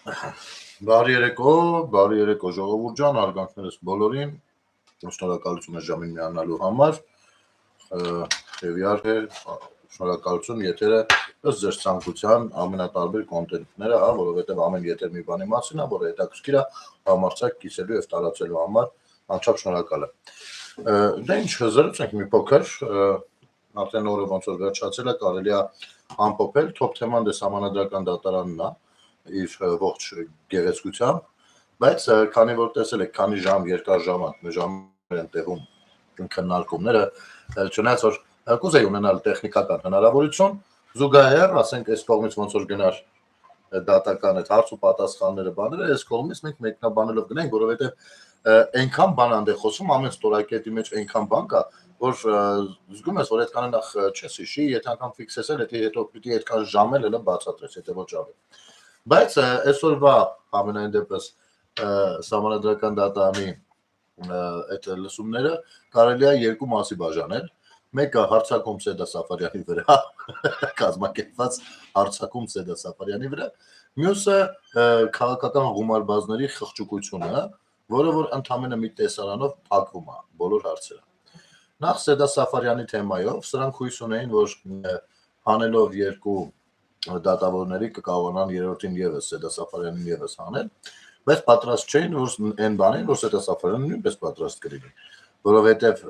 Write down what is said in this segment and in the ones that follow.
Բարի երեկո ժողովուրդ ջան, արգանքներս բոլորին, շնորհակալություն է ժամին միանալու համար, եւ իհարկե շնորհակալություն եթերը ըստ ձեր ցանկության ամենատարբեր կոնտենտները, հա, որովհետեւ ամեն եթեր մի բանի մասին է, որը հետաքրքիր է համարձակ կիսելու եւ տարածելու համար, անչափ շնորհակալ եմ։ Դե ինչ զրուցենք մի փոքր, արդեն օրը ոնց որ վերջացել է, կարելի է ամփոփել, top թեման դե համանդրական դատարանն է իր ողջ գեղեցկությամբ, բայց քանի որ տեսել եք, քանի ժամ, երկար ժամ են տեղում քննարկումները, չնայած որ կուզեի ունենալ տեխնիկական հնարավորություն, զուգահեռ, ասենք, այս կողմից ոնց որ գնար դատական այդ հարց ու պատասխանները բաները, այս կողմից մենք մեկնաբանելով գնենք, որովհետև այնքան բան անդե խոսում, ամեն ստորակետի մեջ այնքան բան կա, որ զգում ես, որ այդքանը նախ չես հիշի, եթե անգամ ֆիքսես էլ, հետո պիտի այդքան ժամ էլ բացատրես, եթե ոչ ավելի։ Բայց այսօրվա ամենայն դեպս համանդրական դատարանի այդ լսումները կարելի է երկու մասի բաժանել։ Մեկը հարցակում Սեդա Սաֆարյանի վրա, կազմակերպված հարցակում Սեդա Սաֆարյանի վրա, մյուսը քաղաքական գումարբազների խղճուկությունը, որը որ ընդամենը մի տեսարանով փակվում է բոլոր հարցերը։ Նախ Սեդա Սաֆարյանի թեմայով սրանք հույս ունեին, որ հանելով երկու դատավորների կկարողանան երրորդին եւս Սեդա Սաֆարյանին եւս հանել, բայց պատրաստ չէին, որ այն բանին, որ Սեդա Սաֆարյանը նույնպես պատրաստ կլինի, որովհետեւ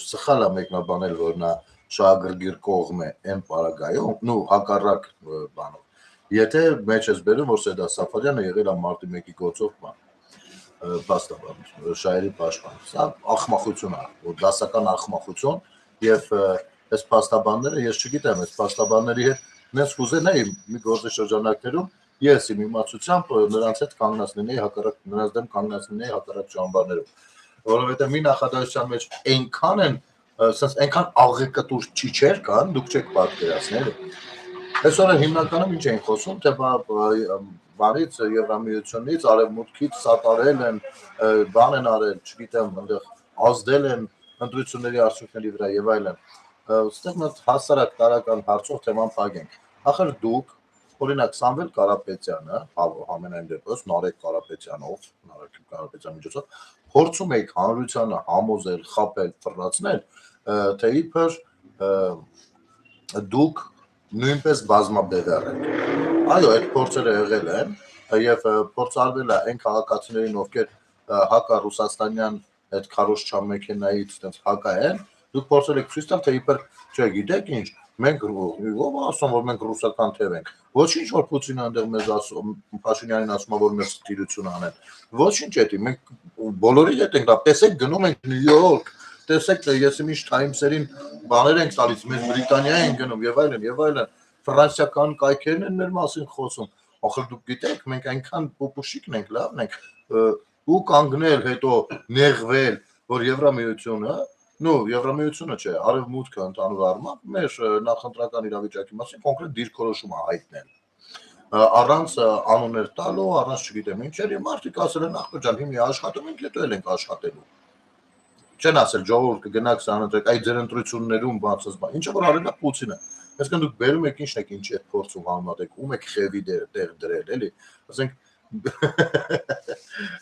սխալ է մեկնաբանել, որ նա շահագրգիռ կողմ է այն պարագայում, ու հակառակ բանով։ Եթե մեջ ես բերում, որ Սեդա Սաֆարյանը եղել է մարտի 1-ի գործով բաստաբան, շահերի պաշտպան, սա ախմախություն է, որ դասական ախմախություն, եւ այս փաստաբանները, ես չգիտեմ, այս փաստաբանների հետ նենց կուզենայի մի գործի շրջանակներում ես իմ իմացությամբ նրանց հետ կանգնած լինեի հակառակ նրանց դեմ կանգնած լինեի հակառակ ճամբարներում, որովհետեւ մի նախադասության մեջ այնքան են, ասես այնքան աղեկատուր ճիչեր կան, դուք չեք պատկերացնել։ Այսօր հիմնականում ինչ են խոսում, թե բարից Եվրամիությունից, արևմուտքից սատարել են, բան են արել, չգիտեմ, այնտեղ ազդել են ընտրությունների արդյունքների վրա եւ այլն։ Այստեղ մենք հասարակ տարական հարցով թեման փակենք։ Ախր դուք, օրինակ Սամվել Կարապետյանը, ամենայն դեպս Նարեկ Կարապետյանի միջոցով փորձում եք հանրությանը համոզել, խաբել, ֆռացնել, թե իբր դուք նույնպես բազմաբևեռ եք։ Այո, այդ փորձերը եղել են եւ փորձարվել է այն քաղաքացիներին, ովքեր հակառուսաստանյան այդ քարոշչա մեքենայից այդպես հակա են, դուք փորձել եք ցույց տալ, թե իբր, չէ, գիտեք ինչ, մենք ով ասում, որ մենք ռուսական թև ենք։ Ոչինչ, որ Պուտինը այնտեղ մեզ ասում, Փաշինյանին ասում, որ մեր ստիրություն անեն։ Ոչինչ էդի, մենք բոլորի հետ ենք, տեսեք գնում ենք Նյու Յորք, տեսեք, ես ինչ Times-երին բաներ ենք տալիս, մենք Բրիտանիա ենք գնում եւ այլն եւ այլն։ Ֆրանսիական կայքերն են մեր մասին խոսում։ Ախր դուք գիտեք, մենք այնքան պոպուշիկն ենք, լավն ենք, ու կանգնել հետո նեղվել, որ Եվրամիությունը, Եվրամիությունը չէ, արևմուտքը ընդհանուր առմամբ մեր նախընտրական իրավիճակի մասին կոնկրետ դիրքորոշում է հայտնել։ Առանց անուններ տալու, առանց չգիտեմ ինչեր, եւ մարդիկ ասել են ախր ջան, հիմա աշխատում ենք, հետո էլ ենք աշխատելու։ Չեն ասել ժողովուրդ կգնաք սանրեք, այդ ձեր ընտրություններում բացած բան։ Ինչը որ արել է Պուտինը։ Այսինքն դուք բերում եք ինչն եք ինչի է փորձում համատեք, ում եք խևի դեր դրել, էլի։ Ասենք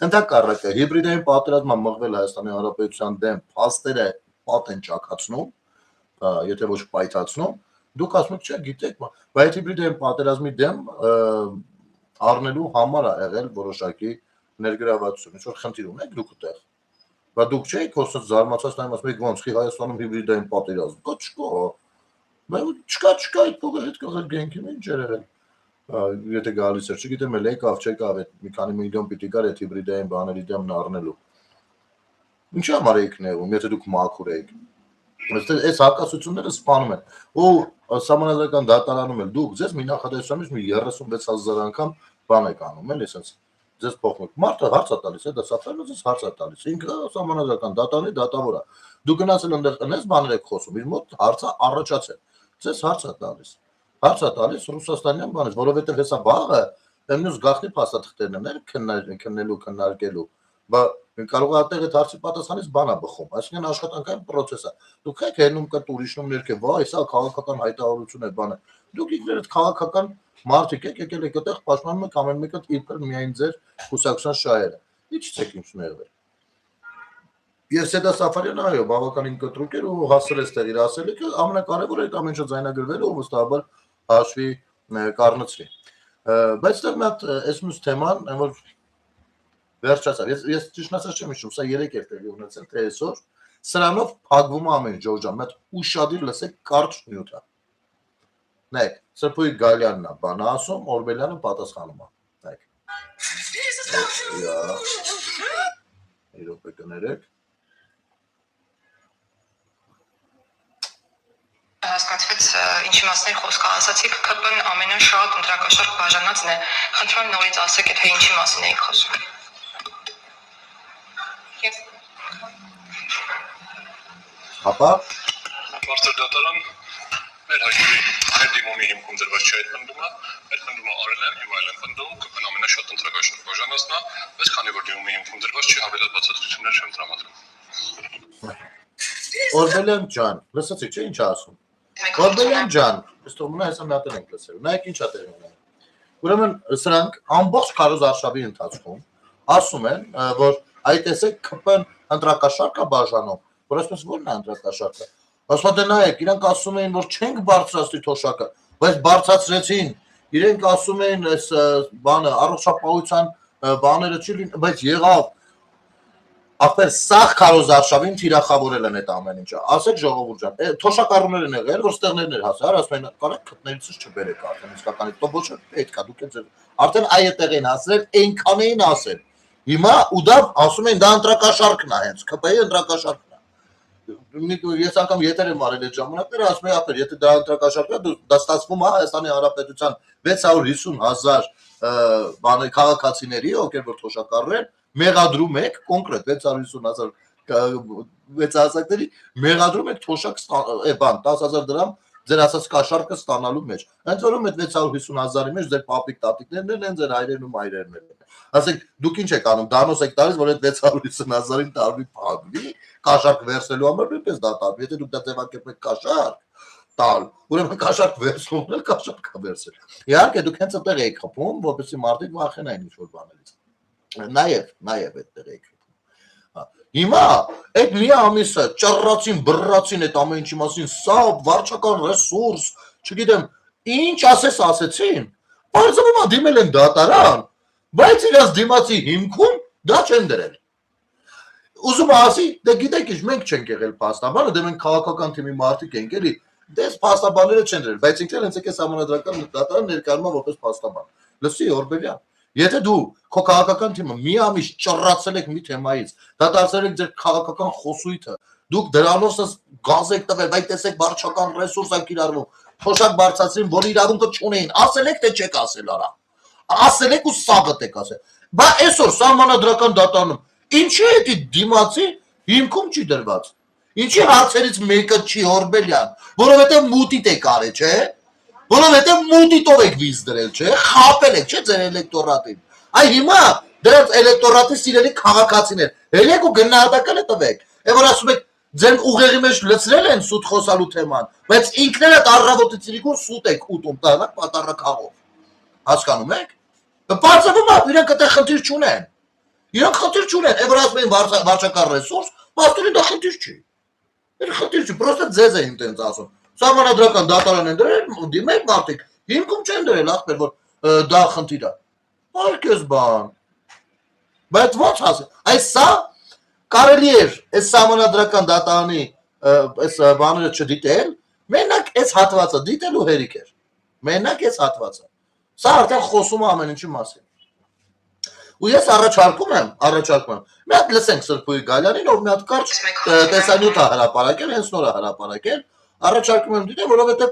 ընդհակառակը հիբրիդային պատերազմը մղվել Հայաստանի Հանրապետության դեմ փաստերը պատ են ճակացնում, եթե ոչ պայթացնում, դուք ասում եք, չէ, գիտեք, բայց հիբրիդային պատերազմի դեմ առնելու համար է եղել որոշակի ներգրավվածություն, ինչ որ խնդիր ունեք դուք այդտեղ։ Բայց դուք չեք խոսած զարմացած նայում ասում եք ոնց Հայաստանում հիբրիդային պատերազմ, չկա։ Բայց չկա այդ փողը հետ կողել գենքի ինչ էր եղել։ Եթե գալիս էր, չգիտեմ, էլ եկավ, չեկավ, այդ մի քանի միլիոն պիտի գար այդ հիբրիդային բաների դեմ առնելու։ Ինչի համար եք նեղում, եթե դուք մաքուր եք։ Այս հակասությունները սպանում են։ Ու համանդրական դատարանում էլ դուք ձեզ մի նախադասությունից մի 36,000 անգամ բան եք անում, էլի ասած։ Ձեզ փոխում եք։ Մարդը հարց է տալիս, դա սափրելը ձեզ հարց է տալիս։ Ինքը համանդրական դատարանի դատավոր է։ Դուք գնացել այնտեղ այնպես բաներ եք խոսում, իր մոտ հարցը առաջացել։ Ձեզ հարց է տալիս։ Հարց է տալիս ռուսաստանյան բանից, որովհետև հեսա վաղը մյուս գաղտնի փաստաթղթերն են քննելու, քննարկելու։ Բայց կարող է այդտեղ այդ հարցի պատասխանից բան է բխում, այսինքն աշխատանքային process է։ Դուք եք հենում կտ ուրիշնում ներքև, վայ, սա քաղաքական հայտարարություն է, բանը։ Դուք ինքներդ քաղաքական Մարդիկ եկել եք այդտեղ պաշտպանում եք ամեն մեկը իբր միայն ձեր կուսակցության շահերը։ Ինչից եք ինձ ներվել։ Ես Սեդա Սաֆարյանը այո, բավականին կտրուկ էր ու հասցրեց տեղի ասելիքը, ամենակարևորը այդ ամեն ինչը ձայնագրվելը ու վստահաբար հաշվի կառնցրի։ Բայց դեռ մի հատ այս մյուս թեման, որ վերջացավ։ Ես ճիշտ ասած չեմ հիշում, սա 3 էր տեղի ունեցել, թե այսօր սրանով փակվում է ամեն Ջորջան, մի հատ ուշադիր լսեք կարճ նյութը։ Նայեք, Սրփուի Գալյանն է բանը ասում, Օրբելյանը պատասխանում է։ Նայեք։ Իրոք կներեք։ Հասկացվեց ինչի մասն է խոսքը, ասացիք ԿՊ-ն ամենաշատ ընտրակաշառք բաժանածն է։ Խնդրում եմ նորից ասեք, թե ինչի մասին եք խոսում։ Հապա Բարձր դատարան մեր հայտնի մեր դիմումի հիմքում դրված չէ այդ պնդումը, այդ պնդումը արել եմ եւ այլն պնդում, ԿՊ-ն ամենաշատ ընտրակաշառք բաժանածն է, բայց քանի որ դիմումի հիմքում դրված չի, հավելյալ բացատրություններ չեմ տրամադրում։ Օրբելյան ջան, լսեցիք չէ ինչ ասում։ Օրբելյան ջան, ըստ ումնա հեսա մի հատ ենք լսել։ Նայեք ինչ է տեղի ունենում։ Ուրեմն սրանք ամբողջ քարոզարշավի ընթացքում ասում են, որ այ տեսեք ԿՊ-ն ընտրակաշառք է բաժանում, որ ասես ո՞րն է ընտրակաշառքը։ Ասում են նայեք, իրանք ասում էին, որ չենք բարձրացնի թոշակը, բայց բարձրացրեցին։ Իրենք ասում էին, այս բանը առողջապահության բաները չի լինի, բայց եղավ Ախպեր սաղ քարոզարշավին թիրախավորել են այդ ամեն ինչը։ Ասեք ժողովուրդ ջան, թոշակառուներ են եղել, որ ստեղներն էր հասար, ասում են, կարեք քտնելիցս չբերեք արդեն իսկականի, տո ոչ պետք է դուք եք արդեն այդտեղ են հասել, այնքան էին ասել։ Հիմա ու դա ասում են դա ընտրակաշառքն է հենց, ԿՊ-ի ընտրակաշառքն է։ Ես անգամ եթեր եմ արել այդ ժամանակները, ասում եմ, ախպեր, եթե դա ընտրակաշառքն է, դա ստացվում է Հայաստանի Հանրապետության 650,000 բանը քաղաքացիների, ովքեր որ թոշակառու են, մեղադրում եք կոնկրետ 650,000 600,000-ների մեղադրում եք թոշակ բան 10,000 դրամ ձեր ասած կաշառքը ստանալու մեջ։ Հենց որում այդ 650,000-ի մեջ ձեր պապիկ տատիկներն են, ձեր հայրերն ու մայրերն են։ Ասեք դուք ինչ եք անում, դանոս եք տալիս, որ այդ 650,000-ին տարվի փակվի, կաշառք վերցնելու համար նույնպես դա տալու։ Եթե դուք դա ձևակերպեք կաշառք տալ, ուրեմն կաշառք վերցնողն էլ կաշառք կա վերցել։ Իհարկե դուք հենց այդտեղ եք խփում, որպեսզի մարդիկ վախենային ինչ-որ բաներից։ Նաև այդտեղ եք։ Հիմա այդ մի ամիսը ճռռացին, բռռացին այդ ամեն ինչի մասին, սա վարչական ռեսուրս, չգիտեմ, ինչ ասեցին։ Բարձրում դիմել են դատարան, բայց իրաց դիմացի հիմքում դա չեն դրել։ Ուզում ասի, դե գիտեք ինչ, մենք չենք եղել փաստաբանը, դե մենք քաղաքական թիմի մարդիկ ենք էլի, դες փաստաբանները չեն դրել, բայց ինքն էլ հենց եկես համանդրական դատարան ներկայանում է որպես փաստաբան։ Լսի Օրբելյան, եթե դու քո քաղաքական թիմը մի ամիս ճռռացել եք մի թեմայից, դա դարձել եք ձեր քաղաքական խոսույթը, դուք դրանով գազ եք տվել, բայց տեսեք վարչական ռեսուրս եք կիրառվում, թոշակ բարձրացրին, որ իրավունքը չունեին, ասել եք թե չեք ասել արա։ Ասել եք ու սաղդ եք ասել։ Բա այսօր սահմանադրական դատարանում ինչի է դի դիմացի հիմքում չի դրված։ Ինչի հարցերից մեկը չի Օրբելյան, որովհետև մուտիտ եք արել, չէ՞։ Որովհետև մուտիտով եք վիզ դրել, չէ՞։ Խապել եք, չէ՞ ձեր էլեկտորատին։ Այ հիմա դրանց էլեկտորատի սիրելի քաղաքացիներ, ելեք ու գնահատականը տվեք։ Է որ ասում եք ձեր ուղեղի մեջ լցրել են սուտ խոսալու թեման, բայց ինքներդ առավոտից իրիկուն սուտ եք ուտում տանակ պատարակաղով։ Հասկանում եք։ Բարձրվում է, իրանք այդտեղ խնդիր չունեն։ Իրանք խնդիր չունեն, է որ ասում են վարչական ռեսուրս, բաստորին դա խնդիր չի։ Այդ խնդիր չի, պրոստը ձեզ էին տենց ասում։ Սահմանադրական դատարան են դրել, դիմեք մարդիկ, հիմքում չեն դրել ախպեր, որ դա խնդիր է։ Արկես բան։ Բայց ո՞նց ասել։ Այս սա կարելի էր այս սահմանադրական դատարանի այս բաները չդիտել, մենակ այս հատվածը դիտելու հերիք էր։ Մենակ այս հատվածը։ Սա արդեն խոսում է ամեն ինչի մասին։ Ու ես առաջարկում եմ, մի հատ լսենք Սրփուի Գալյանին, ով մի հատ կարճ տեսանյութ է հրապարակել, հենց նոր է հրապարակել, առաջարկում եմ դիտել, որովհետև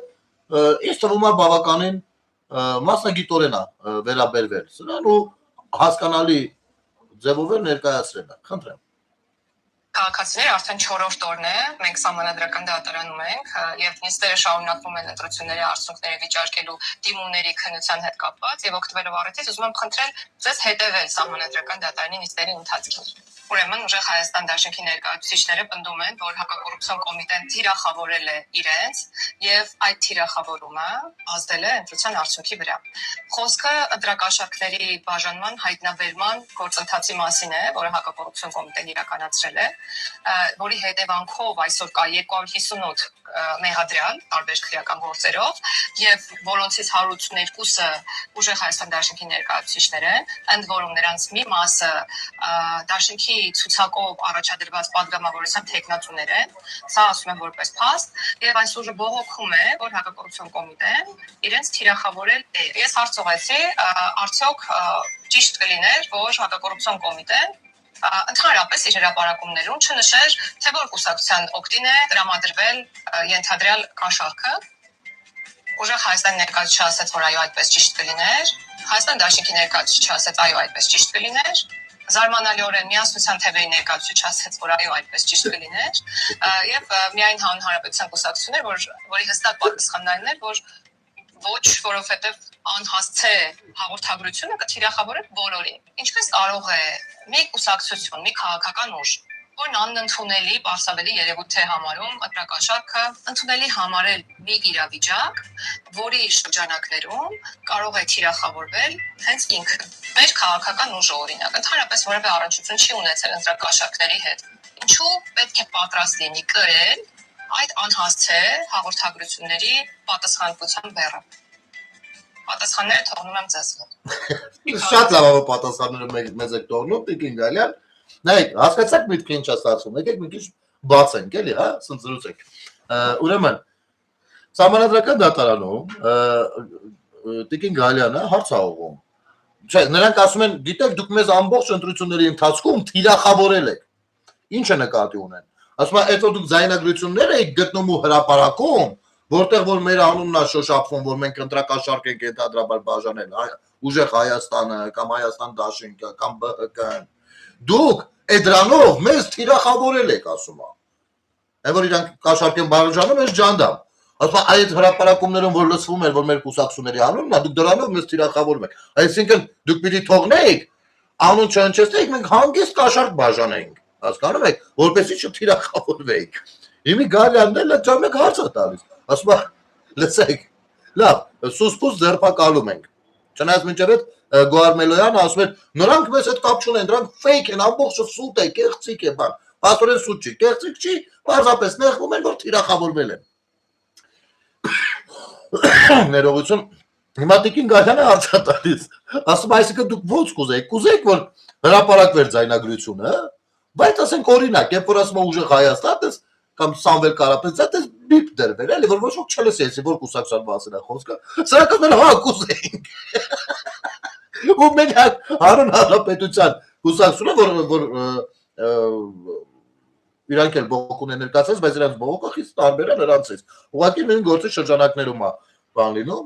ինձ թվում է բավականին մասնագիտորեն է վերաբերվել սրան ու հասկանալի ձևով ներկայացրել է, խնդրեմ։ Քաղաքացիները արդեն 4-րդ օրն է, մենք սահմանադրական դատարանում ենք եւ նիստերը շարունակվում են ընտրությունների արդյունքները վիճարկելու դիմումների քննության հետ կապված եւ օգտվելով առիթից ուզում եմ խնդրել ձեզ հետեւել սահմանադրական դատարանի նիստերի ընթացքին։ Ուրեմն ուժեղ Հայաստան Դաշնքի ներկայացուցիչները պնդում են, որ հակակոռուպցիոն կոմիտեն թիրախավորել է իրենց եւ այդ թիրախավորումը ազդել է ընտրության արդյունքի վրա։ Խոսքը ընտրակաշառքների բաժանման հայտնաբերման գործընթացի մասին է, որը հակակոռուպցիոն կոմիտեն իրականացրել է, որի հետևանքով այսօր կա 258 մեղադրյալ տարբեր քրեական գործերով եւ որոնցից 182-ը ուժեղ Հայաստան Դաշնքի ներկայացուցիչներ են, ընդ որում նրանց մի մասը Դաշնքի ցուցակով առաջադրված պատգամավորության տեխնատուներ են, սա ասում եմ որպես փաստ, եւ այսօր բողոքում է, որ հակակոռուպցիոն կոմիտեն իրենց թիրախավորել է։ Ես հարցողեցի, արդյոք ճիշտ կլիներ, որ հակակոռուպցիոն կոմիտեն ընդհանրապես իր հրապարակումներում չնշեր, թե որ կուսակցության օգտին է տրամադրվել ենթադրյալ կաշառքը։ Ուժեղ Հայաստան ներկայացուցիչը ասաց, որ այո, այդպես ճիշտ կլիներ։ Հայաստան Դաշնքի ներկայացուցիչը ասաց, այո, այդպես ճիշտ կլիներ։ Զարմանալիորեն Միասնության թևերի ներկայացուցիչը ասաց, որ այո, այդպես ճիշտ կլիներ, եւ միայն հանրապետության կուսակցություններ, որի հստակ պատասխանն այն էր, որ ոչ, որովհետեւ անհասցե հաղորդագրությունը կթիրախավորել բոլորին։ Ինչպես կարող է մի կուսակցություն, մի քաղաքական ուժ, որն անընդունելի, պարզաբելի երևույթ է համարում ընտրակաշառքը, ընդունելի համարել մի իրավիճակ, որի շրջանակներում կարող է թիրախավորվել հենց ինքը։ Մեր քաղաքական ուժը օրինակ, ընդհանրապես որևէ առնչություն չի ունեցել ընտրակաշառքների հետ։ Ինչու պետք է պատրաստ լինի կրել այդ անհասցե հաղորդագրությունների պատասխանատվության բեռը։ Պատասխանները թողնում եմ ձեզ։ Շատ լավ է պատասխանները մեզ եք թողնում, Տիկին Գալյան։ Նայեք, հասկացաք միտքը ինչ է ստացվում, եկեք մի քիչ բացենք, էլի, հա, սնձրուցենք։ Ուրեմն, սահմանադրական դատարանում Տիկին Գալյանը հարց է ուղղում։ Չէ, նրանք ասում են, գիտեք, դուք մեզ ամբողջ ընտրությունների ընթացքում թիրախավորել եք։ Ինչ է նկատի ունեն։ Ասում են, այդ որ դուք զայնագրություններ եք գտնում ու հրապարակում, որտեղ որ մեր անունն է շոշափվում, որ մենք ընտրակաշառք ենք ենթադրաբար բաժանել, ուժեղ Հայաստանը կամ Հայաստան Դաշինքը կամ ԲՀԿ-ն, դուք այդ դրանով մեզ թիրախավորել եք, ասում է։ Այն որ իրանք կաշառք են բաժանում, ես ջանդամ։ Ասում է, այդ հրապարակումներում որ լսվում էր, որ մեր կուսակցությունների անունն է, դուք դրանով մեզ թիրախավորում եք։ Այսինքն դուք պիտի թողնեիք, անուն չհնչեցնեիք, մենք հանգիստ կաշառք բաժանեինք։ Հասկանում եք, որպեսզի չթիրախավորվեիք։ Հիմի Գալյանն էլ այդ ժամանակ հարց է տալիս։ Ասում է, լսեք, լավ, սուսպուս ձերբակալում ենք։ Չնայած մինչև այդ Գոհար Մելոյանը ասում է, նրանք մեզ հետ կապ չունեն, դրանք fake են, ամբողջը սուտ է, կեղծիք է, բան։ Փաստորեն սուտ չի, կեղծիք չի, պարզապես նեղվում են, որ թիրախավորվել են։ Ներողություն, հիմա Տիկին Գալյանը հարց է տալիս։ Ասում է, այսինքն դուք ո՞նց կուզեիք, որ հրապարակվեր ձայնագրությունը, բայց ասենք օրինակ, երբ որ ասում է ուժեղ Հայաստան, կամ Սամվել Կարապետյան, դες բիպ դրվել, էլի որ ոչ ոք չլսի, որ կուսակցության մասին է խոսքը։ Սրանք ասում են, հա, կուզեինք։ Ու մենք Հանուն Հանրապետության կուսակցությունը, որ իրանք էլ բողոք ունեն ներկայացած, բայց իրանք բողոքը խիստ տարբեր է նրանցից։ Ուղղակի նույն գործի շրջանակներում է բան լինում,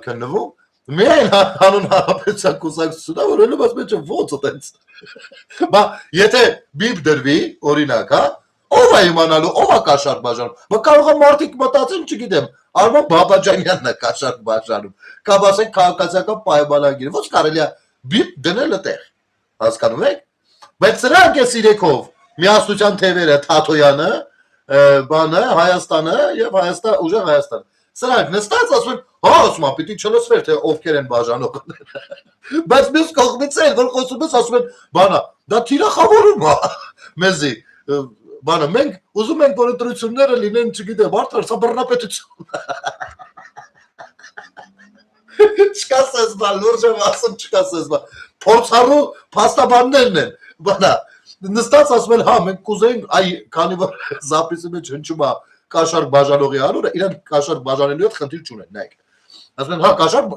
քննվում։ Միայն Հանուն Հանրապետության կուսակցությունը, որ ելում ասում է, ո՞նց այդպես։ Բա եթե բիպ դրվի, օրինակ, հա, ով է իմանալու, ով է կաշառք բաժանում։ Բա կարող է մարդիկ մտածեն, չգիտեմ, Արման Բաբաջանյանն է կաշառք բաժանում։ Կամ ասենք քաղաքացիական պայմանագիր, ո՞նց կարելի է բիպ դնել այդտեղ։ Հասկանում եք։ Բայց սրանք է Սիրեքով, Միասնության թևերը Թաթոյանը, բանը Հայաստանը եւ Հայաստան ուժեղ Հայաստան։ Սրանք նստած ասում են, հա, ասում են, պիտի չլսվեր թե ովքեր են բաժանող։ Բայց մյուս կողմից էլ որ խոսում ես, ասում են, բանա, դա թիրախավորում է մեզի։ Բանը մենք ուզում ենք որ ընտրությունները լինեն, չգիտեմ, արդար բռնապետություն։ Չկասես բան, լուրջ եմ ասում, չկասես բան։ Փորձառու փաստաբաններն են, բանա, նստած ասում են, հա, մենք կուզեինք, այ քանի որ զապիսի մեջ հնչում է կաշառք բաժանողի անունը, իրանք կաշառք բաժանելու հետ խնդիր չունեն, նայեք։ Ասում են, հա, կաշառք,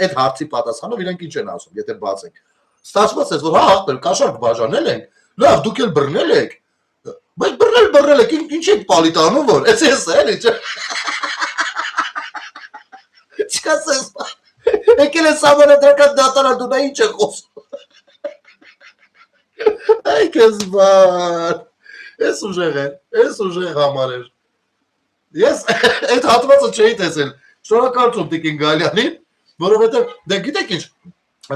այդ հարցի պատասխանով իրանք ինչ են ասում, եթե բացենք։ Ստացված է, որ հա, ախպեր, կաշառք բաժանել ենք, լավ, դուք էլ բռնել եք։ Բայց բռնել եք, ինչ եք պալիտանում, որ, էս ես էլի, չկասես, եկել է սահմանադրական դատարան, դու նա ինչ է խոսում։ Այ կեզ բան, Էս ուժեղ համար էր։ Ես այդ հատվածը չէի տեսել։ Շնորհակալություն Տիկին Գալյանին, որովհետև դե գիտեք ինչ,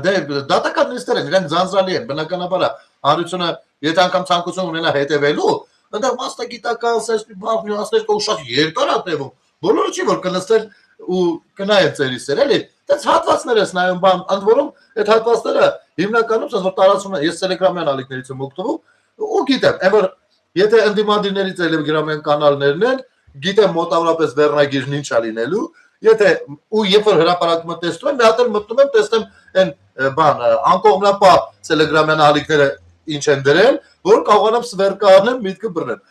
դե դատական նիստեր են, իրենք ձանձրալի են, բնականաբար հանրությունը եթե անգամ ցանկություն ունենա հետևելու, այնտեղ մասնագիտական սեստի բան նյուանսներ կա ու շատ երկար է տևում։ Բոլորը չի որ կնստել ու կնայեն ծերիսեր, էլի։ Դες հատվածներ ես նայում բան, ընդ որում այդ հատվածները հիմնականում ասես որ տարածում են, ես Telegram-յան ալիքներից եմ օգտվում ու գիտեմ, այն որ եթե ընդդիմադիրների Telegram-յան կանալներն են, գիտեմ մոտավորապես վերնագիրն ինչ է լինելու, եթե ու երբ որ հրապարակումը տեսնում եմ, մի հատ էլ մտնում եմ, տեսնեմ այն բան անկողմնապահ Telegram-յան ալիքները ինչ են դրել, որ կարողանամ սվերկանեմ միտքը բռնեմ։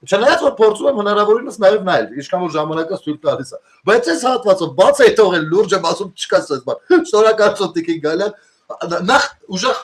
Չնայած որ փորձում եմ հնարավորինս նաև նայել, ինչքան որ ժամանակը ցույց տալիս է։ Բայց այս հատվածը բաց է թողել լուրջ եմ ասում չկա այս բան։ Շնորհակալություն Տիկին Գալյան։ Նախ ուժեղ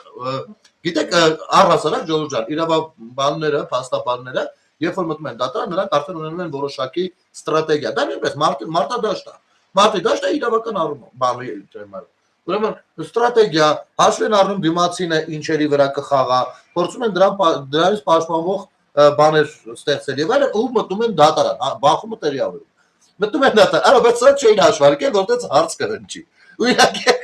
գիտեք առհասարակ Ժողովուրդ ջան, իրավաբանները, փաստաբանները, երբ որ մտնում են դատարան, նրանք արդեն ունենում են որոշակի ստրատեգիա։ Դա նույնպես մարտադաշտ է։ Մարտադաշտը իրավական առումով բանի թեմա։ Ուրեմն ստրատեգիա, հաշվի են առնում դիմացինը ինչերի վրա կխաղա, փորձում են դրանից պաշտպանվող բաներ ստեղծել եւ այլն ու մտնում են դատարան, բախումը տեղի ավերում։ Մտնում են դատարան, այո, բայց սա չէին հաշվարկել, որտեղ հարց կհնչի։ Ու իհարկե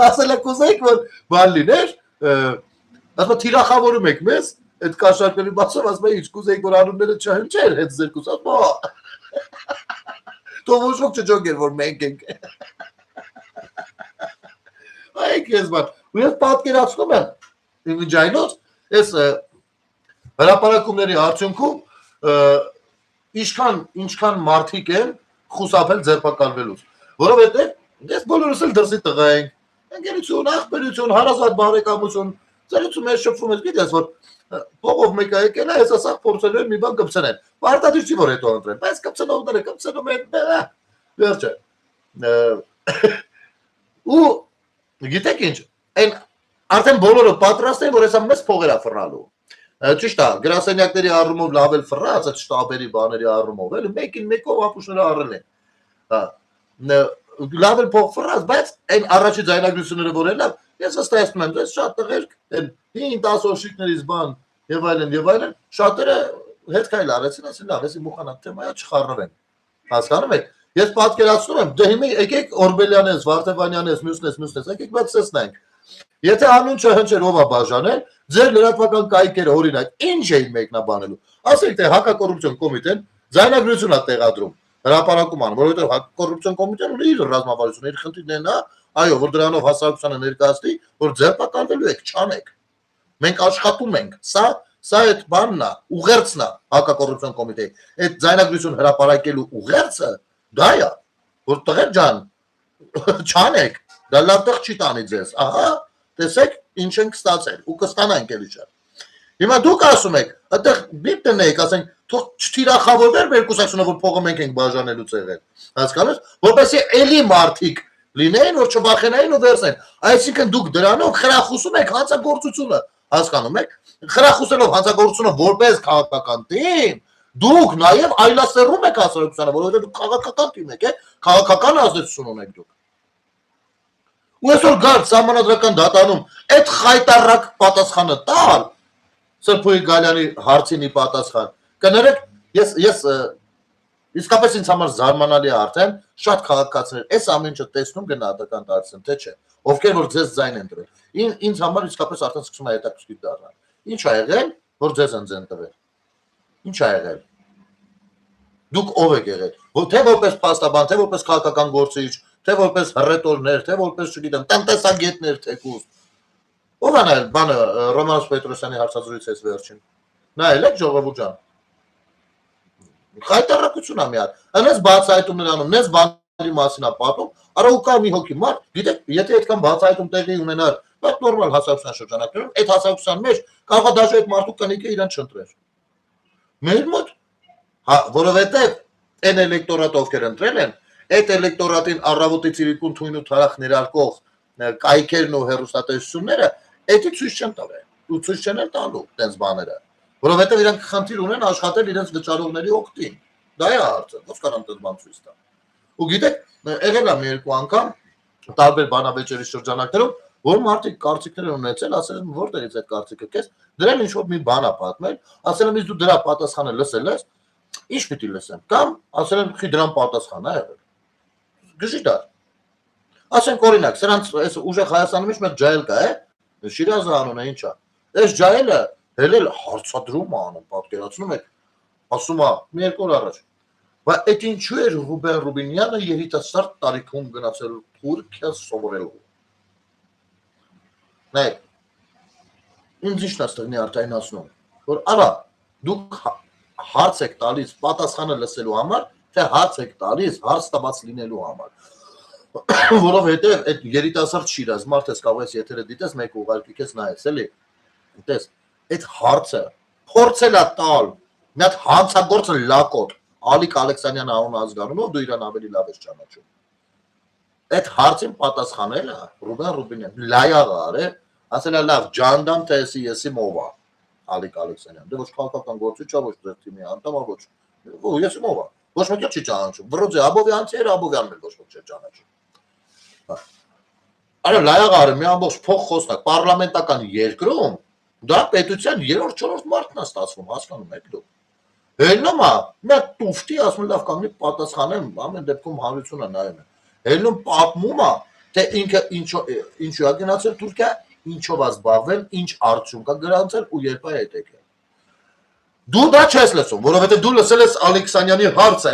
ասել եք ուզեիք որ բան լիներ, ասում թիրախավորում եք մեզ, այդ կաշառքների բացով ասում եք ինչ կուզեիք որ անունները չհնչեր, հետ ձեր կուսած, թող ոչ ոք չջոգեր որ մենք ենք։ Այ քեզ բան, ու ես պատկերացնում եմ ինջայնոց, այս հրապարակումների արդյունքում ինչքան մարդիկ են խուսափել ձերբակալվելուց, որովհետև ես բոլորս էլ դրսի տղա ենք, ընկերություն, աղբերություն, հարազատ բարեկամություն, ծերություն մեզ շփվում ես, գիտես որ փողով մեկը եկել է, ես ասախ փորձելու եմ մի բան կպցնեն, պարտադիր չի որ հետո ընտրեն, բայց կպցնողները կպցնում են, վերջը, ու գիտեք ինչ, արդեն բոլորը պատրաստ են, որ հեսա մեզ փողերա ֆռալու, ճիշտ է, գրասենյակների առումով լավ էլ ֆռած, այդ շտաբերի բաների առումով, էլ մեկին մեկով ապուշները առել են, լավ էլ փող ֆռած, բայց այն առաջի ձայնագրությունները որ են լավ, ես վստահեցնում եմ, ես շատ տղեր, 5-10 օշիկներից բան եւ այլն, շատերը հետ քայլ արեցին, ասին լավ, ես մուխանակ թեմայա չխառնվեն, հասկանում եք, ես պատկերացնում եմ, դե հիմա եկեք Օրբելյան ես, Վարդևանյան ես, մյուսն ես, եկեք բայց տեսնենք, եթե անուն չհնչեր ով է բաժանել, ձեր լրատվական կայքերը օրինակ ինչ էին մեկնաբանելու, ասենք թե հակակոռուպցիոն կոմիտեն ձայնագրություն է տեղադրում, հրապարակում ան, որովհետև հակակոռուպցիոն կոմիտեն ունի իր ռազմավարությունը, իր խնդիրներն է, այո, որ դրանով հասարակությանը ներկայացնի, որ ձերբակալվելու եք, չանեք։ Մենք աշխատում ենք, սա այդ բանն է, ուղերձն է հակակոռուպցիոն կոմիտեի։ Այդ ձայնագրություն հրապարակելու ուղերձը դա է, որ տղեր ջան, չանեք, դա լավ տեղ չի տանի ձեզ։ Ահա, տեսեք, ինչ ենք ստացել ու կստանանք էլի շատ։ Հիմա դուք ասում եք, այդտեղ բիպ տնեիք, ասենք, թող չթիրախավորվեր մեր կուսակցությունը, որ փողը մենք ենք բաժանելուց եղել։ Հասկանու՞մ, որպեսզի էլի մարդիկ լինեն, որ չվախենային ու վերցնեն։ Այսինքն դուք դրանով խրախուսում եք հանցագործությունը, հասկանում եք։ Խրախուսելով հանցագործությունը որպես քաղաքական թիմ, դուք նաև այլասերում եք հասարակությանը, որովհետև դուք քաղաքական թիմ եք, քաղաքական ազդեցություն ունեք դուք։ Ու այսօր գալ սահմանադրական դատանում այդ խայտարակ պատասխանը տալ Սրբոյի Գալյանի հարցինի պատասխան։ Կներեք, ես իսկապես ինձ համար զարմանալի է արդեն շատ քաղաքացիներ այս ամեն ինչը տեսնում գնահատական դարձնեն, թե չէ, ովքեր որ ձեզ ձայն են տվել։ Ինձ համար իսկապես արդեն սկսում է հետաքրքիր դառնալ։ Ինչ ա եղել, որ ձեզ են ձեն տվել։ Ինչ ա եղել։ Դուք ով եք եղել։ Թե որպես փաստաբան, թե որպես քաղաքական գործիչ, թե որպես հռետորներ, թե որպես, չգիտեմ, տնտեսագետներ թեկուզ։ Ով է նայել բանը Ռոմանոս Պետրոսյանի հարցազրույցից վերջին։ Նայել եք Ժողովուրդ ջան։ Խայտարակություն է մի հատ։ Այնպես բացահայտումներ անում, նես բաների մասին է պատում, արա ու կա մի հոգի մարդ, գիտեք, եթե այդքան բացահայտում տեղի ունենար, բայց նորմալ հասարակության շրջանակներում, այդ հասարակության մեջ կարող է դաժե այդ մարդու կնիկը իրան չընտրեր։ Մեր մոտ, որովհետև այն էլեկտորատը ովքեր ընտրել են, այդ էլեկտորատին առավոտից իրիկուն թույն ու թարախ ներարկող կայքերն ու հեռուստատեսությունները էդի ցույց չեն տվել, ու ցույց չեն տալու տենց բաները, որովհետև իրանք խնդիր ունեն աշխատել իրենց վճարողների օգտին, դա է հարցը, ոնց կարան տենց բան ցույց տալ։ Ու գիտեք, եղել է մի երկու անգամ տարբեր բանավեճերի շրջանակներում որ մարդիկ կարծիքներ են ունեցել, ասել են որտեղից այդ կարծիքը քեզ, դրել ինչ որ մի բան է պատմել, ասել եմ դու դրա պատասխանը լսել ես, ինչ պիտի լսեմ, կամ ասել են խի դրան պատասխան է եղել։ Գժի դա։ Ասենք օրինակ, սրանց այս ուժեղ Հայաստանում ինչ մեկ ջայել կա, Շիրազը անունը ինչ է։ Այս ջայելը հելել հարցադրում անում, պատկերացնում եք, ասում է մի երկու օր առաջ։ Բայց այդ ինչու էր Ռուբեն Ռուբինյանը երիտասարդ տարիքում գնացել Թուրքիա սովորելու։ Նայեք, ինձ ինչ նստեղնի արտայնացնում, որ արա, դուք հարց եք տալիս պատասխանը լսելու համար, թե հարց եք տալիս հարց տված լինելու համար։ Որովհետև այդ երիտասարդ Շիրազ մարդես կարող ես եթերը դիտես, մեկ ուղարկի քեզ նայես, էլի։ Տես, այդ հարցը փորձել է տալ, մի հատ հանցագործը լակոտ, Ալիկ Ալեքսանյան անուն ազգանունով դու իրան ավելի լավ ես ճանաչում։ Այդ հարցին պատասխանելը Ռուբեն Ռուբինյան լայաղ արե, ասել է լավ, ջանդամ տեսի եսի մովա, Ալիկ Ալեքսանյան, դե ոչ քաղաքական գործիչ է, ոչ ձեր թիմի անդամ է, ոչ եսի մովա, ոչ մեկ չի ճանաչում, Վրոձե Աբովյանցի էր, Աբովյանն էլ ոչ մեկ չի ճանաչում։ Արա լայաղ արը մի ամբողջ փող խոսնակ պարլամենտական երկրում դա պետության 3-4 մարդն է ստացվում, հասկանում եք դուք։ Հելնում է, մի տուֆտի ասում լավ կանգնի պատասխանեմ, ամեն դեպքում հանրությունը նայում է։ Հելնում պատմում է, թե ինքը ինչու է գնացել Թուրքիա, ինչով է զբաղվել, ինչ արդյունք է գրանցել ու երբ է հետ եկել։ Դու դա չես լսում, որովհետև դու լսել ես Ալեքսանյանի հարցը,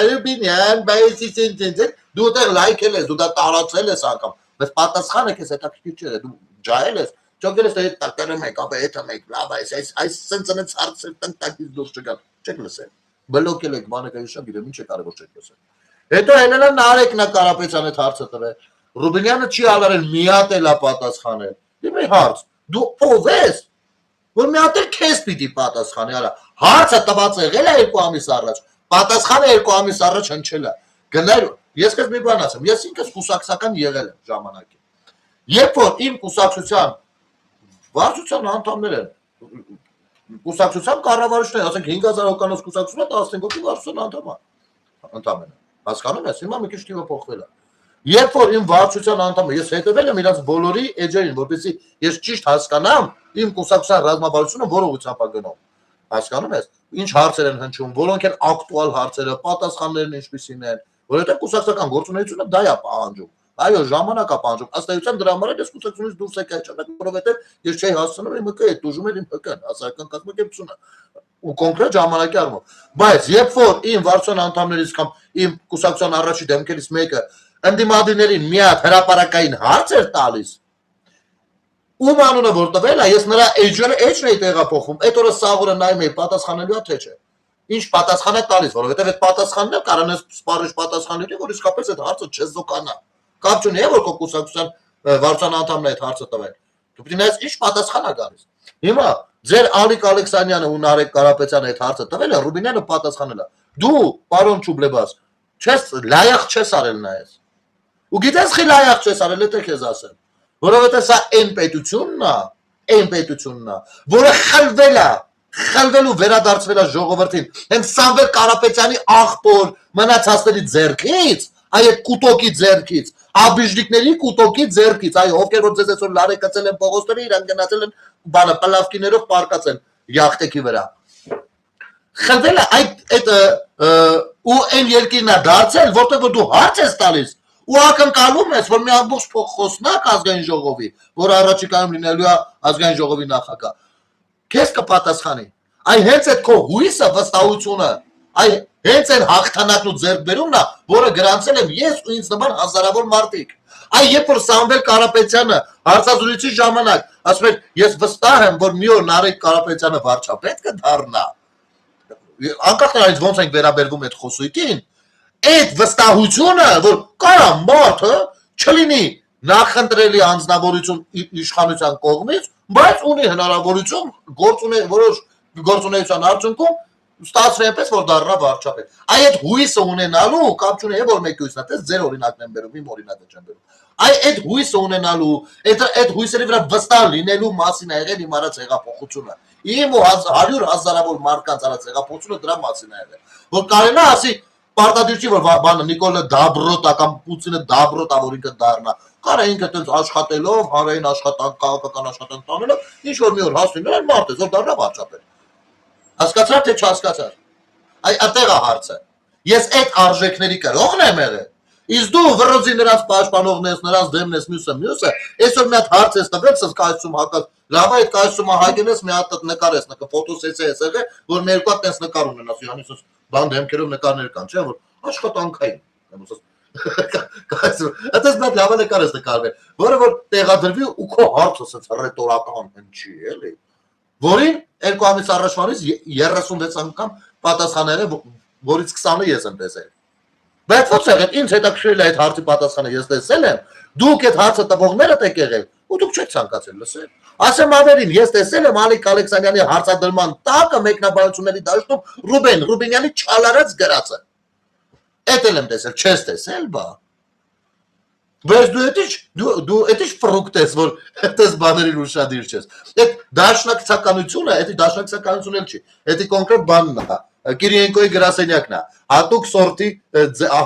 Ռուբինյան, բայց դու դա լայքել ես, դու դա տարածել ես անգամ, բայց պատասխանը քեզ հետաքրքիր չէ, դու ջայել ես, ճոգել ես թե տակերը մեկ, ապա հետը մեկ, լավ այս սենց հարցը տնտակից դուրս չգան, չեք լսել, բլոկել եք բանը կայիշա գիրեմ, ինչ է կարևոր չեք լսել։ Հետո հենելա Նարեկն է Կարապետյանը այդ հարցը տվել, Ռուբինյանը չի ալարել, մի հատ էլ է պատասխանել, դիմի հարց, դու ով ես, որ մի հատ էլ քեզ պիտի պատասխանի, արա, հարցը տված եղել է 2 ամիս առաջ, պատասխանը 2 ամիս առաջ հնչել է, գնել, ես քեզ մի բան ասեմ, ես ինքս կուսակցական եղել եմ ժամանակին, երբ որ իմ կուսակցության վարչության անդամներ են, կուսակցության կառավարիչներ, ասենք 5000 հոգանոց կուսակցությունը 15 հոգի վարչության անդամ են, հասկանում ես, հիմա մի քիչ թիվը փոխվել է։ Երբ որ իմ վարչության անդամը, ես հետևել եմ իրաց բոլորի էջերին, որպեսզի ես ճիշտ հասկանամ իմ կուսակցության ռազմավարությունը որ ուղղությամբ է գնում։ Հասկանում ես, ինչ հարցեր են հնչում, որոնք են ակտուալ հարցերը, պատասխաններն ինչպիսին են, որովհետև կուսակցական գործունեությունը դա է պահանջում։ Այո, ժամանակ է պահանջում։ Ըստ էության դրա համար ես կուսակցությունից դուրս եկա չեմ, որովհետև ես չէի հասցնում իմ ՀԿ-ը, դժում էր իմ ՀԿ-ն, հասարակական կազմակերպությունը ու կոնկրետ ժամանակի առումով։ Բայց երբ որ իմ վարչության անդամներից կամ իմ կուսակցության առաջի դեմքերից մեկը ընդդիմադիրներին մի հատ հրապարակային հարց էր տալիս, ում անունը որ տվել է, ես նրա էջն էի տեղափոխում, այդ օրը սաղուրը նայում էի պատասխանելու է թե չէ։ Ինչ պատասխան է տալիս, որովհետև այդ պատասխանն է կարող է սպառիչ պատասխան լինի, որ իսկապես այդ հարցը չզոկանա։ Կապ չունի, որ քո կուսակցության վարչության անդամն է այդ հարցը տվել։ Դու պիտի նայես ինչ պատասխան է գալիս։ Հիմա ձեր Ալիկ Ալեքսանյանը ու Նարեկ Կարապետյանը այդ հարցը տվել է, Ռուբինյանը պատասխանել է։ Դու, պարոն Չուբլեբաս, չես լայախ չես արել նայես։ Ու գիտես խի լայախ չես արել, եթե քեզ ասեմ։ Որովհետև սա այն պետությունն է, որը խլվելու վերադարձվել է ժողովրդին։ Հենց Սամվել Կարապետյանի աղբոր մնացածների ձեռքից, այդ կուտոկի ձեռքից, աբիժնիկների կուտոկի ձեռքից, այո, ովքեր որ ձեզ այսօր լարեկացել են փողոցների, իրանք գնացել են բանը պլավկիներով պարկացել յախտեքի վրա։ Խլվել է այդ ու այն երկիրն է դարձել, որտեղ որ դու հարց ես տալիս, ու ակնկալում ես, որ մի ամբողջ փոխխոսնակ ազգային ժողովի, որ առաջիկայում լինելու է ազգային ժողովի նախագահ, քեզ կպատասխանի։ Այ հենց այդ քո հույսը, վստահությունը, այ հենց այն հաղթանակն ու ձեռքբերումն է, որը գրանցել եմ ես ու ինձ նման հազարավոր մարդիկ։ Այ երբ որ Սամվել Կարապետյանը հարցազրույցի ժամանակ ասում էր, ես վստահ եմ, որ մի օր Նարեկ Կարապետյանը վարչապետ կդառնա, անկախ նրանից ոնց ենք վերաբերվում այդ խոսույթին, այդ վստահությունը, որ կարա մարդը չլինի նախընտրելի անձնավորություն իշխանության կողմից, բայց ունի հնարավորություն որոշ գործունեության արդյունքում ստացվի այնպես, որ դառնա վարչապետ։ Այ այդ հույսը ունենալու կապ չունի, որ մեկ հույսն է, տես ձեր օրինակն եմ բերում, իմ օրինակը չեմ բերում։ Այ այդ հույսը ունենալու, այդ հույսերի վրա վստահ լինելու մասին է եղել իմ արած հեղափոխությունը։ Իմ ու 100 հազարավոր մարդկանց արած հեղափոխությունը դրա մասին է եղել։ Որ կարենա ասի պարտադիր չի, որ բանը Նիկոլը Դաբրոտա կամ Պուտինը Դաբրոտա, որ ինքը դառնա։ Կարա ինքը տենց աշխատելով, հանրային աշխատանք, քաղաքական աշխատանք տանելով, ինչ որ մի օր հասնի նրան մարդ է, որ դառնա վարչապետ։ Հասկացա՞ր թե չհասկացար։ Այդտեղ է հարցը։ Ես այդ արժեքների կրողն եմ եղել։ Իսկ դու վրոձի նրանց պաշտպանողն ես, նրանց դեմն ես, մյուսը, այսօր մի հատ հարց ես տվել, սս կայսում հակած, լավ այդ կայսումը հայտնես, մի հատ նկար ես նկա, ֆոտոսեսիա ես եղել, որ մի երկու հատ տես նկար ունենաս, Յոհաննես բան դեմքերով նկարներ կան, չէ՞ որ աշխատանքային։ Կայսում, այդպես մի հատ լավ նկար ես նկարվել, որը որ տեղադրվի ու քո հարցը սենց ռետորական հնչի, էլի։ Որին 2 ամիս առաջվանից 36 անգամ պատասխաները, որից 20-ը ես եմ տեսել։ Բայց ո՞նց եղել, ինձ հետաքրքրել է այդ հարցի պատասխանը, ես տեսել եմ, դուք այդ հարցը տվողներդ եք եղել, ու դուք չեք ցանկացել լսել։ Ասեմ ավելին, ես տեսել եմ Ալիկ Ալեքսանյանի հարցադրման տակը մեկնաբանությունների դաշտում Ռուբինյանի չալարած գրածը։ Էդ էլ եմ տեսել, չես տեսել, բա։ Բայց դու էդի ֆրուկտ ես, որ այդպես բաներին ուշադիր չես։ Այդ դաշնակցականությունը, էդի դաշնակցականություն էլ չի, էդի կոնկրետ բանն է։ Կիրիենկոյի գրասենյակն է, հատուկ սորտի,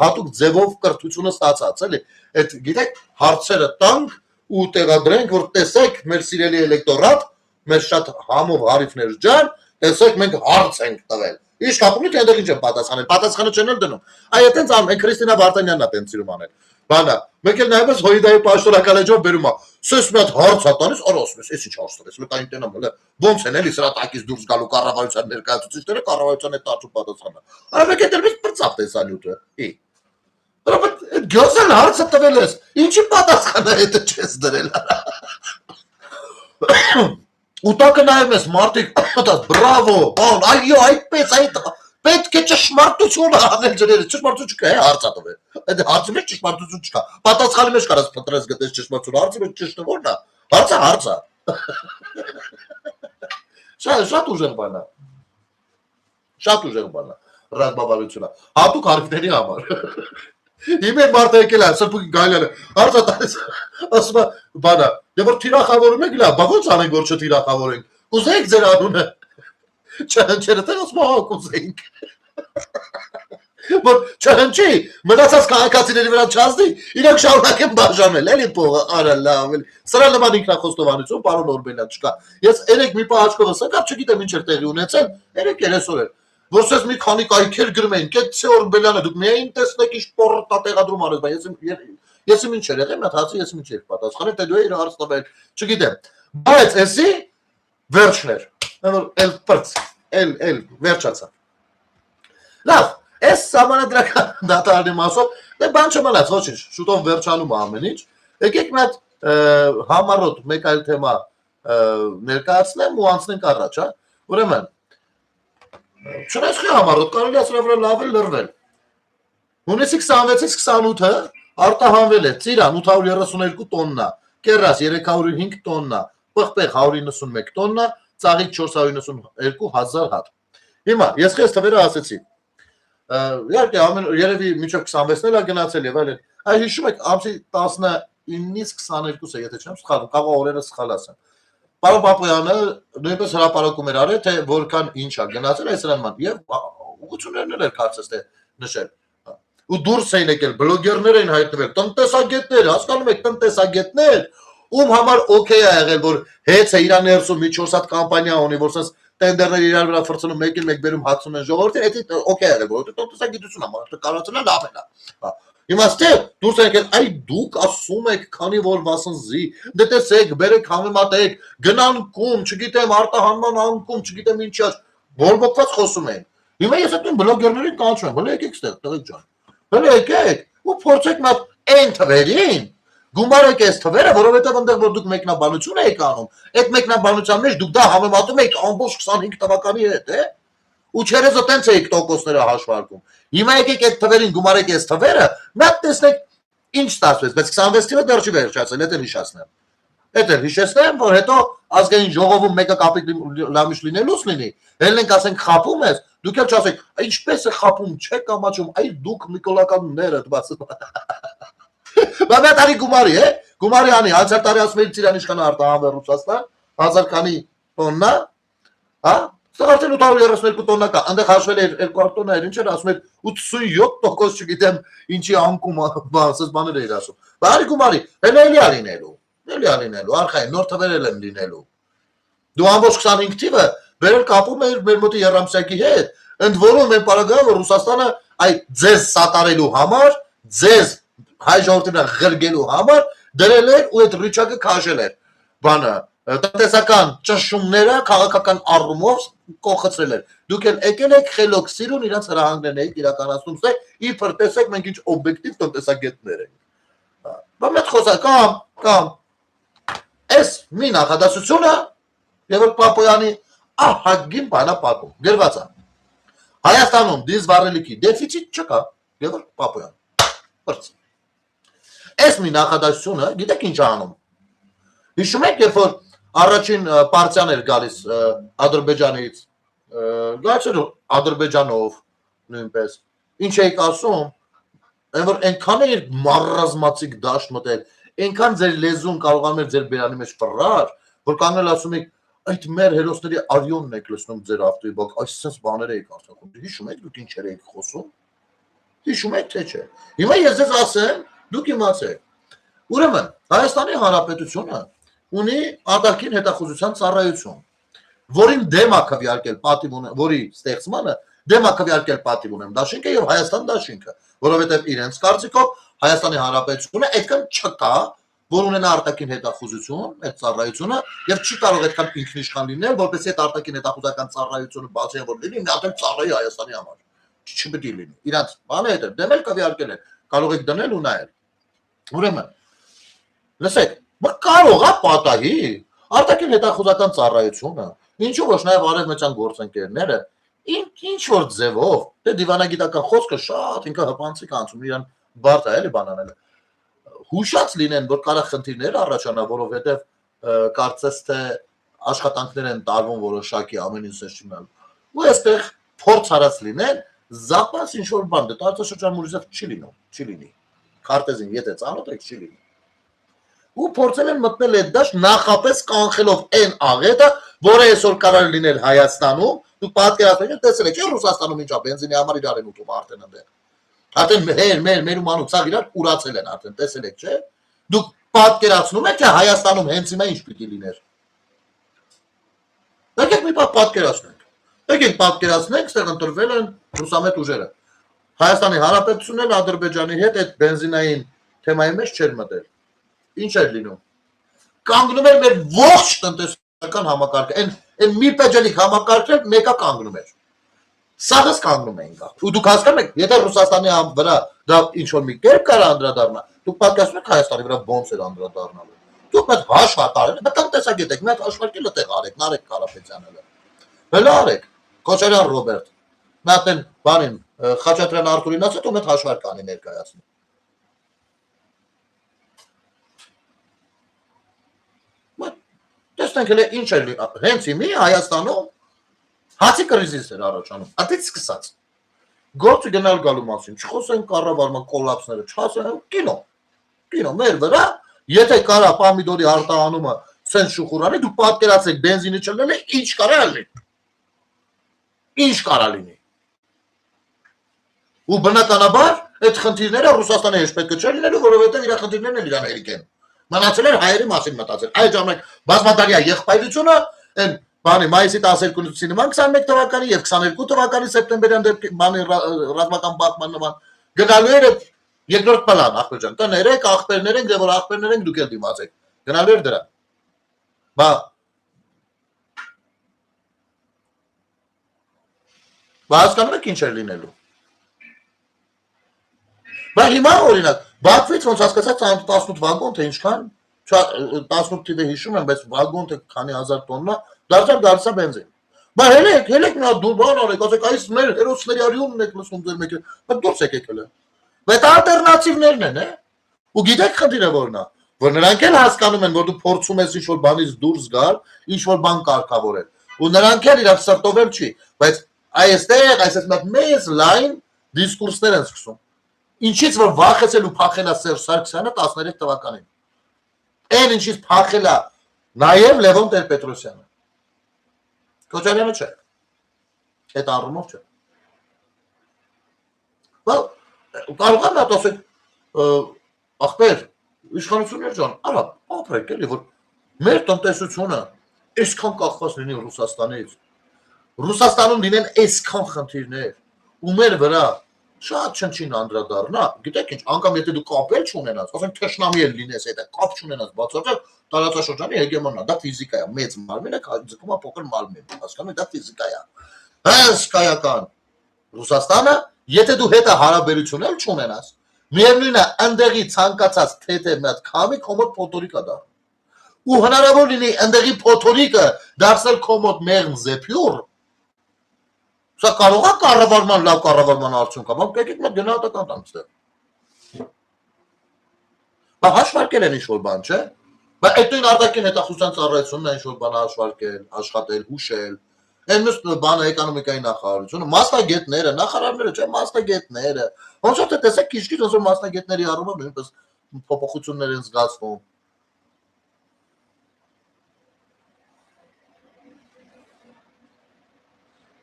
հատուկ ձևով կրթությունը ստացած, էլի, այդ գիտեք, հարցերը տանք ու տեղադրենք, որ տեսեք մեր սիրելի էլեկտորատ, մեր շատ համով հարիվներ ջան, տեսեք մենք հարց ենք տվել։ Ինչ կապ ունի թե այնտեղ ինչ են պատասխանել, պատասխանը չեն էլ դնում։ Այ այդտենց այն Քրիստինա Վարդանյանն է տենց սիրում անել։ Բանա, մեկ էլ նայես Հոյդայի պաշտոնական էջով բերում է։ Սես մի հատ հարց է տալիս, ասես, էս ինչ հարցրես, լուկ այն տենամ հələ։ Ոնց են էլի սրա տակից դուրս գալու կառավարության ներկայացուցիչները կառավարության այդ տածու պատասխանը։ Արա մեկ էլ մի բրծավ տեսանյութը։ Ի։ Բայց այդ գյոսել հարցը տվել ես։ Ինչի պատասխանը հետը չես դրել։ Ուտակը նայում ես մարդիկ, բրավո, բան, այո, այդպես, այդ պետք է ճշմարտություն անել ջրերը, ճշմարտություն չկա, հարցա տվել։ Այդ հարցի մեջ ճշմարտություն չկա։ Պատասխանի մեջ կարաս փտրես գտես ճշմարտություն, հարցի մեջ ճիշտը որն է։ Հարցը։ Շատ ուժեղ բան է։ Շատ ուժեղ բան է։ Ռազմավարությունը։ Հատուկ հարցերի համար։ Հիմա մարդը եկել է, սրբուկի գայլանը, հարցը տալիս, ասում է, բանա, դե որ թիրախավորում եք, լավ, բա ոնց անենք, որ չթիրախավորենք։ Կուզեիք ձեր անունը։ Չհնչերը թե ասում է, կուզեինք։ Որ չհնչի, մնացած քաղաքացիների վրա չազդի, իրենք շարունակեն բաժանել, էլի փողը, արա լավ, էլի։ Սրա նման ինքնախոստովանություն, պարոն Օրբելյան, չկա։ Ես երեք մի պահ աչքովս եկավ, չգիտեմ ինչ էր տեղի ունեցել, 3-3 օր էր։ Որ սես մի քանի կայքեր գրում էին, կեցցե Օրբելյանը, դուք միայն տեսնեք ինչ պորտա տեղադրում արես, բայց ես ինչ էր եղել, մի հատ հացի ես ինչ էր պատասխանել, թե դու իր հարց տվել, չգիտեմ։ Բայց էսի վերջն էր։ Էլ պրծ, էլ վերջացա։ Լավ, այս սահմանադրական դատարանի մասով, դե բան չմնաց, ոչինչ, շուտով վերջանում է ամեն ինչ։ Եկեք մի հատ համառոտ մեկ այլ թեմա ներկայացնեմ ու անցնենք առաջ, հա։ Ուրեմն չնայած համառոտ կարելի է սրա վրա լավ էլ լրվել։ Հունիսի 26-ից 28-ը արտահանվել է ծիրան 832 տոննա, կեռաս 305 տոննա, պղպեղ 191 տոննա, ծաղիկ 492,000 հատ։ Հիմա ես քեզ թվերը ասեցի։ Իհարկե երևի մինչև 26-ն էլ է գնացել եւ այլն։ Այ հիշում եք ամսի 19-ից 22-ը, եթե չեմ սխալվում, կարող օրերը սխալ ասեմ։ Պարոն Պապոյանը նույնպես հրապարակում էր արել, թե որքան ինչ է գնացել այս ռանման եւ ուղղություններն էլ կարծես թե նշել։ Ու դուրս էին եկել բլոգերներ էին հայտնվել, տնտեսագետներ, հասկանում եք, տնտեսագետներ, ում համար օքեյ է եղել, որ հեծ է իր ներսում մի 4 հատ կամպանիա ունի, որ sense տենդերներ իրար վրա ֆրցնում, մեկին մեկ բերում հացում են ժողովրդին, դա օքեյ է եղել, որովհետեւ տնտեսագիտությունը մարդը կարողացել է լավ է։ Հիմա ստե դուրս եկել, այ դուք ասում եք, քանի որ վասնզի, դե տեսեք, բերեք համեմատեք, գնանկում, չգիտեմ, արտահանման անկում, չգիտեմ ինչի, բորբոքված խոսում են։ Հիմա ես այդ բլոգերներին կանչում եմ, հələ եկեք ստեղ, տղեկ ջան։ Հələ եկեք, ու փորձեք մատ այն թվերին, գումարեք այս թվերը, որովհետև այնտեղ որ դուք մեկնաբանություն եք անում, այդ մեկնաբանության մեջ դուք դա համեմատում եք ամբողջ 25 տվականի հետ, ու չերեզը տենց էիք տոկոսները հաշվարկում։ Հիմա եկեք այդ թվերին գումարեք այս թվերը, մատ տեսնեք ինչ ստացվեց, բայց 26 թիվը դեռ չի վերջացել, դա հիշեցնեմ։ Դա հիշեցնեմ, որ հետո ազգային ժողովում մեկը կապիկ լամիշ լինելուց լինի, ելնենք ասենք խապում ես, դուք էլ չասեք, ինչպես է խապում, չեք ամաչում, այ դուք նիկոլականները դասում։ Բա մի տարի գումարի, գումարի անի, անցյալ տարի ասում էի Ծիրան ինչքան արտահանվել Ռուսաստան, 1000 քանի տոննա, հա, Սա արդեն 832 տոննա կա, այնտեղ հաշվել է 200 տոննա էր, ինչ էր ասում էր 87% չգիտեմ ինչի անկում ասես բաներ էր ասում։ Բարի գումարի, էլի լինելու, արխային նոր թվերել եմ լինելու։ Դու ամբողջ 25 թիվը վերել կապում էր մեր մոտի Երամսյակի հետ, ընդ որում են պարագայում որ Ռուսաստանը այ ձեզ սատարելու համար, ձեզ հայ ժողովրդին ղրգելու համար դրել էր ու այդ ռիչակը քաշել էր։ Բանը տնտեսական ճնշումները քաղաքական առումով կողացրել էր։ Դուք էլ եկել եք խելոք սիրուն իրանց հրահանգներն եք իրականացնում, թե իբր տեսեք մենք ինչ օբյեկտիվ տնտեսագետներ ենք։ Բա մեծ խոսակամ այս մի նախադասությունը Գևորգ Պապոյանի ահագին բանա պատում գրված է։ Հայաստանում դիզվառելիքի դեֆիցիտ չկա, Գևորգ Պապոյան։ Բրց։ Այս մի նախադասությունը գիտեք ինչ անում։ Հիշում եք, երբ որ առաջին պարտիան էր գալիս Ադրբեջանից, գալիս Ադրբեջանով նույնպես։ Ինչ եք ասում, այն որ այնքան էր մարազմացիկ դաշտ մտել, այնքան ձեր լեզուն կարողանում էր ձեր բերանի մեջ ֆռար, որ կանգնել ասում եք այդ մեր հերոսների ավիոնն եք լսնում ձեր ավտոյի բակ, այսպես բաներ եք արտաքում։ Հիշում եք դուք ինչեր եք խոսում։ Հիշում եք թե չէ։ Հիմա ես ձեզ ասեմ, դուք իմացեք։ Ուրեմն Հայաստանի Հանրապետությունը ունի արտաքին հետախուզության ծառայություն, որին դեմ է քվեարկել պատիվ ունեմ, որի ստեղծմանը դեմ է քվեարկել պատիվ ունեմ դաշինքը եւ Հայաստան դաշինքը, որովհետեւ իրենց կարծիքով Հայաստանի Հանրապետությունը այդքան չկա, որ ունենա արտաքին հետախուզություն, այդ ծառայությունը եւ չի կարող այդքան ինքնիշխան լինել, որպեսզի այդ արտաքին հետախուզական ծառայությունը բացի որ լինի, մի հատ ծառայի Հայաստանի համար։ Չպետք է լինի։ Իրանց բանը այդ է, դեմ էլ քվեարկել են, կարող եք դնել ու նայել։ Ուրեմն լսեք, բայց կարող է պատահի արտաքին հետախուզական ծառայությունը, ինչու ոչ նաև արևմտյան գործընկերները ինչ որ ձևով, դե դիվանագիտական խոսքը շատ ինքը հպանցիկ անցում, իրան բարդ է էլի բանանել։ Հուշած լինեն, որ կարող խնդիրներ առաջանա, որովհետև կարծես թե աշխատանքներ են տարվում որոշակի ամեն ինչ չունենալ։ Ու այստեղ փորձ արած լինեն, զապաս ինչ որ բան, դե տարածաշրջան մուրիզով չի լինի։ Քարտեզին եթե ծանոթ եք չի լինի։ Ու փորձել են մտնել այդ դաշտ նախապես կանխելով այն աղետը, որը այսօր կարող լինել Հայաստանում, դուք պատկերացրեք, տեսել եք, Ռուսաստանում ինչա բենզինի համար իրար են ուտում արդեն այնտեղ։ Արդեն մեր ումանուց ցավ իրար ուրացել են արդեն, տեսել եք, չէ՞։ Դուք պատկերացնում եք, թե Հայաստանում հենց հիմա ինչ պիտի լիներ։ Եկեք մի բան պատկերացնենք։ Եկեք պատկերացնենք, այստեղ ընտրվել են ռուսամետ ուժերը։ Հայաստանի Հանրապետությունն էլ Ադրբեջանի հետ այդ բենզինային թեմայի մեջ չէր մտել։ Ինչ էր լինում։ Կանգնում էր մեր ողջ տնտեսական համակարգը, այն մի պեջելիկ համակարգը մեկը կանգնում էր։ Սաղս կանգնում էին գա։ Ու դուք հասկանում եք, եթե Ռուսաստանի վրա դա ինչ որ մի կերպ կարա անդրադառնա, դուք պատկերացնում եք Հայաստանի վրա բոմբ էր անդրադառնալու։ Դուք մեծ հաշվարկել, դա տնտեսագետ եք, մեծ հաշվարկել տեղ արեք, Նարեկ Կարապետյանը։ Հələ արեք։ Քոչարյան Ռոբերտ։ Նա տեն բանին Խաչատրյան Արթուրին ասած ու մեծ հաշվարկ անի ներկայացնի։ Տեսնենք հələ ինչ էր հենց հիմի Հայաստանում հացի կրիզիս էր առաջանում, ադից սկսած։ Գործը գնալ գալու մասին, չխոսենք կառավարման կոլապսները, չխոսենք կինո, մեր վրա, եթե կարա պամիդորի արտահանումը սենց շուխուրանի, դու պատկերացեք բենզինը չլնել է, ինչ կարա լինի։ Ու բնականաբար, այդ խնդիրները Ռուսաստանի հետ պետք է չէ լինելու, որովհետև իր խնդիրներն էլ իրան հերիք են։ Մնացել էր հայերի մասին մտածել։ Այդ ժամանակ բազմադարյա եղբայրությունը այն բանի մայիսի 12-ից նման 21 թվականի եւ 22 թվականի սեպտեմբերյան բանի ռազմական բախման նման գնալու էր երկրորդ պլան ախպեջան։ Տներեք, ախպերներ են, դե որ ախպերներ են դուք էլ դիմացեք։ Գնալու էր դրա։ Բա հասկանում եք ինչ էր լինելու։ Բա հիմա օրինակ Բաքվից ոնց հասկացած 18 վագոն թե ինչքան 18 թիվը հիշում եմ, բայց վագոն թե քանի հազար տոննա դարձավ բենզին։ Բա հելեք մի հատ դուրբան արեք, ասեք այս մեր հերոսների արյունն եք լսում ձեր մեկ։ Բա դուրս եկեք հələ։ Բայց ալտերնատիվներն են, ու գիտեք խնդիրը որն է, որ նրանք էլ հասկանում են, որ դու փորձում ես ինչ-որ բանից դուրս գալ, ինչ-որ բան կարգավորել։ Ու նրանք էլ իրար սրտով էլ չի, բայց այստեղ այսպես մեծ լայն դիսկուրսներ են սկսում։ Ինչից որ վախեցել ու փախել է Սերժ Սարգսյանը 13 թվականին։ Այն ինչից փախել է նաև Լևոն Տեր-Պետրոսյանը։ Քոչարյանը չէ։ Այդ առումով չէ։ Բայց կարող եմ նա ասել ախպեր իշխանություններ ջան, արա ապրեք էլի որ մեր տնտեսությունը այսքան կախված լինի Ռուսաստանից։ Ռուսաստանում լինեն այսքան խնդիրներ ու մեր վրա շատ չնչին անդրադառնա, գիտեք ինչ, անգամ եթե դու կապել չունենաս, ասենք թշնամի էլ լինես այդ կապ չունենաս բացարձակ տարածաշրջանի հեգեմոնիա, դա ֆիզիկա է, մեծ մարմինը ձգում է փոքր մարմին, հասկանում եք, դա ֆիզիկա է։ Հսկայական Ռուսաստանը, եթե դու հետը հարաբերություն էլ չունենաս, միևնույնն է, ընդեղի ցանկացած թեթե մի հատ քամի կոմոդ փոթորիկա դա։ Ու հնարավոր լինի ընդեղի փոթորիկը դարձնել կոմոդ մեղմ զեփյուռ։ Սա կարող է կառավարման լավ կառավարման արդյունք, բայց եկեք մենք գնահատական տանք ստեղ։ Բայց հաշվարկել են ինչ-որ բան, չէ՞։ Բայց այդ նույն արտաքին հետախուզության ծառայությունն է ինչ-որ բան հաշվարկել, աշխատել, հուշել։ Այն մյուս բանը էկոնոմիկայի նախարարությունը, մասնագետները, նախարարները, չէ՞, մասնագետները։ Ոնց որ տեսեք քիչ-քիչ ոնց որ մասնագետների առումով նույնպես փոփոխություններ են զգացվում։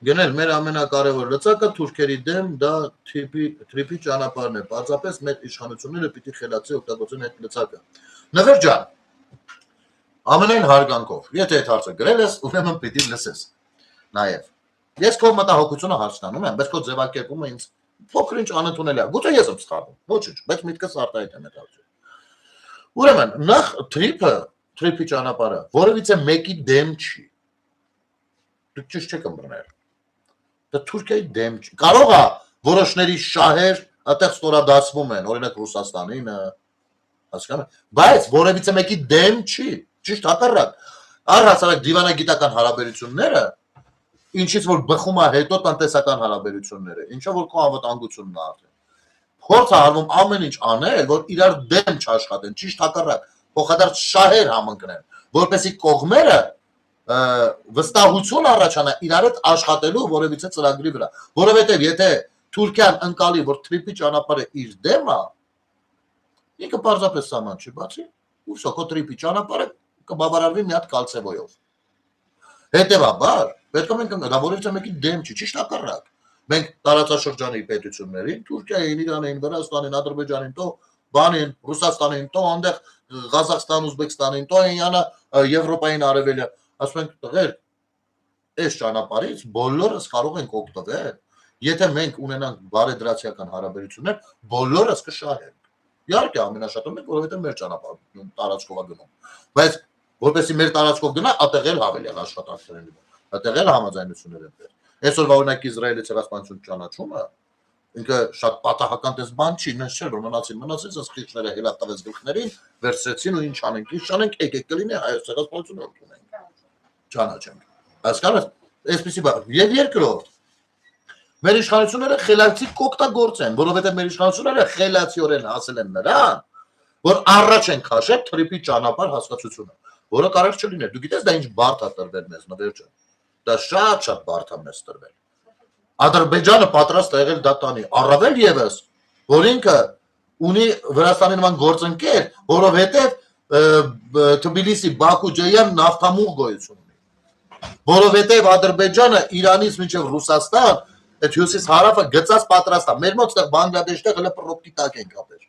Գնել մեր ամենակարևոր լծակը թուրքերի դեմ դա թրիփի ճանապարհն է։ Պարզապես մեր իշխանությունները պիտի խելացի օգտագործեն այդ լծակը։ Նվեր ջան, ամենայն հարգանքով, եթե այդ հարցը գրել ես, ուրեմն պիտի լսես։ Նաև ես քո մտահոգությունը հարցնում եմ, բայց քո ձևակերպումը ինձ փոքր-ինչ անընդունելի է։ Գուցե ես եմ սխալվում, ոչինչ, բայց միտքս արտահայտեմ այդ հարցը։ Ուրեմն նախ թրիփի ճանապարհը որևիցե մեկի դեմ չի։ Դուք ճիշտ չեք ըմբռնել։ Դա Թուրքիայի դեմ չի։ Կարող է որոշների շահեր այդտեղ ստորադասվում են, օրինակ Ռուսաստանինը, հասկանում եք, բայց որևիցե մեկի դեմ չի, ճիշտ հակառակ։ Առհասարակ դիվանագիտական հարաբերությունները, ինչից որ բխում է հետո տնտեսական հարաբերությունները, ինչը որ քո անվտանգությունն է արդեն։ Փորձ է արվում ամեն ինչ անել, որ իրար դեմ չաշխատեն, ճիշտ հակառակ, փոխադարձ շահեր համընկնեն, որպեսզի կողմերը վստահություն առաջանա իրար հետ աշխատելու որևիցե ծրագրի վրա, որովհետև եթե Թուրքիան ընկալի, որ թրիփի ճանապարհը իր դեմ է, ինքը պարզապես սահման չի բացի, ու սոկո թրիփի ճանապարհը կբավարարվի մի հատ կալցեվոյով։ Հետևաբար, պետք է մենք դա որևիցե մեկի դեմ չի, ճիշտ հակառակ։ Մենք տարածաշրջանի պետություններին, Թուրքիային, Իրանին, Վրաստանին, Ադրբեջանին, տո բանին, Ռուսաստանին, տո այնտեղ Ղազախստան, Ուզբեկստանին, տո այնյանը Եվրոպային արևելը ասում ենք տղեր, այս ճանապարհից բոլորս կարող ենք օգտվել, եթե մենք ունենանք բարեդրացիական հարաբերություններ, բոլորս կշահենք։ Իհարկե ամենաշատը մենք, որովհետև մեր ճանապարհը տարածքով է գնում։ Բայց որպեսզի մեր տարածքով գնա, այդտեղ էլ հավելի է աշխատանքներ են, այդտեղ էլ համաձայնություններ են։ Այսօրվա օրինակ Իսրայելի ցեղասպանություն ճանաչումը ինքը շատ պատահական դες բան չի, նենց չէ որ մնացին, ասես քիչները հելատավեց գլխներին, վերցրեցին ու ինչ անենք, եկեք կլինի հայոց ցեղասպանությունը ընդունենք։ Ճանաչենք։ Հասկանաս, այսպեսի բան։ Եվ երկրորդ մեր իշխանությունները խելացի կօգտագործեն, որովհետև մեր իշխանությունները խելացիորեն հասել են նրան, որ առաջ են քաշել թրիփի ճանապարհ հասկացությունը, որը կարող չլիներ։ Դու գիտես դա ինչ բարդ է տրվել մեզ, նվեր ջան։ Դա շատ բարդ է մեզ տրվել։ Ադրբեջանը պատրաստ է եղել դա տանի, առավել եւս, որ ինքը ունի Վրաստանի նման գործընկեր, որովհետև Թբիլիսի, Բաքու, Ջեյան նավթամուղ գոյություն ունի։ Որովհետև Ադրբեջանը Իրանից մինչև Ռուսաստան, այդ հյուսիս հարավը գծած պատրաստ է։ Մեր մոտ այդտեղ Բանգլադեշտեղ հələ պրոպտի տակ ենք ապեր։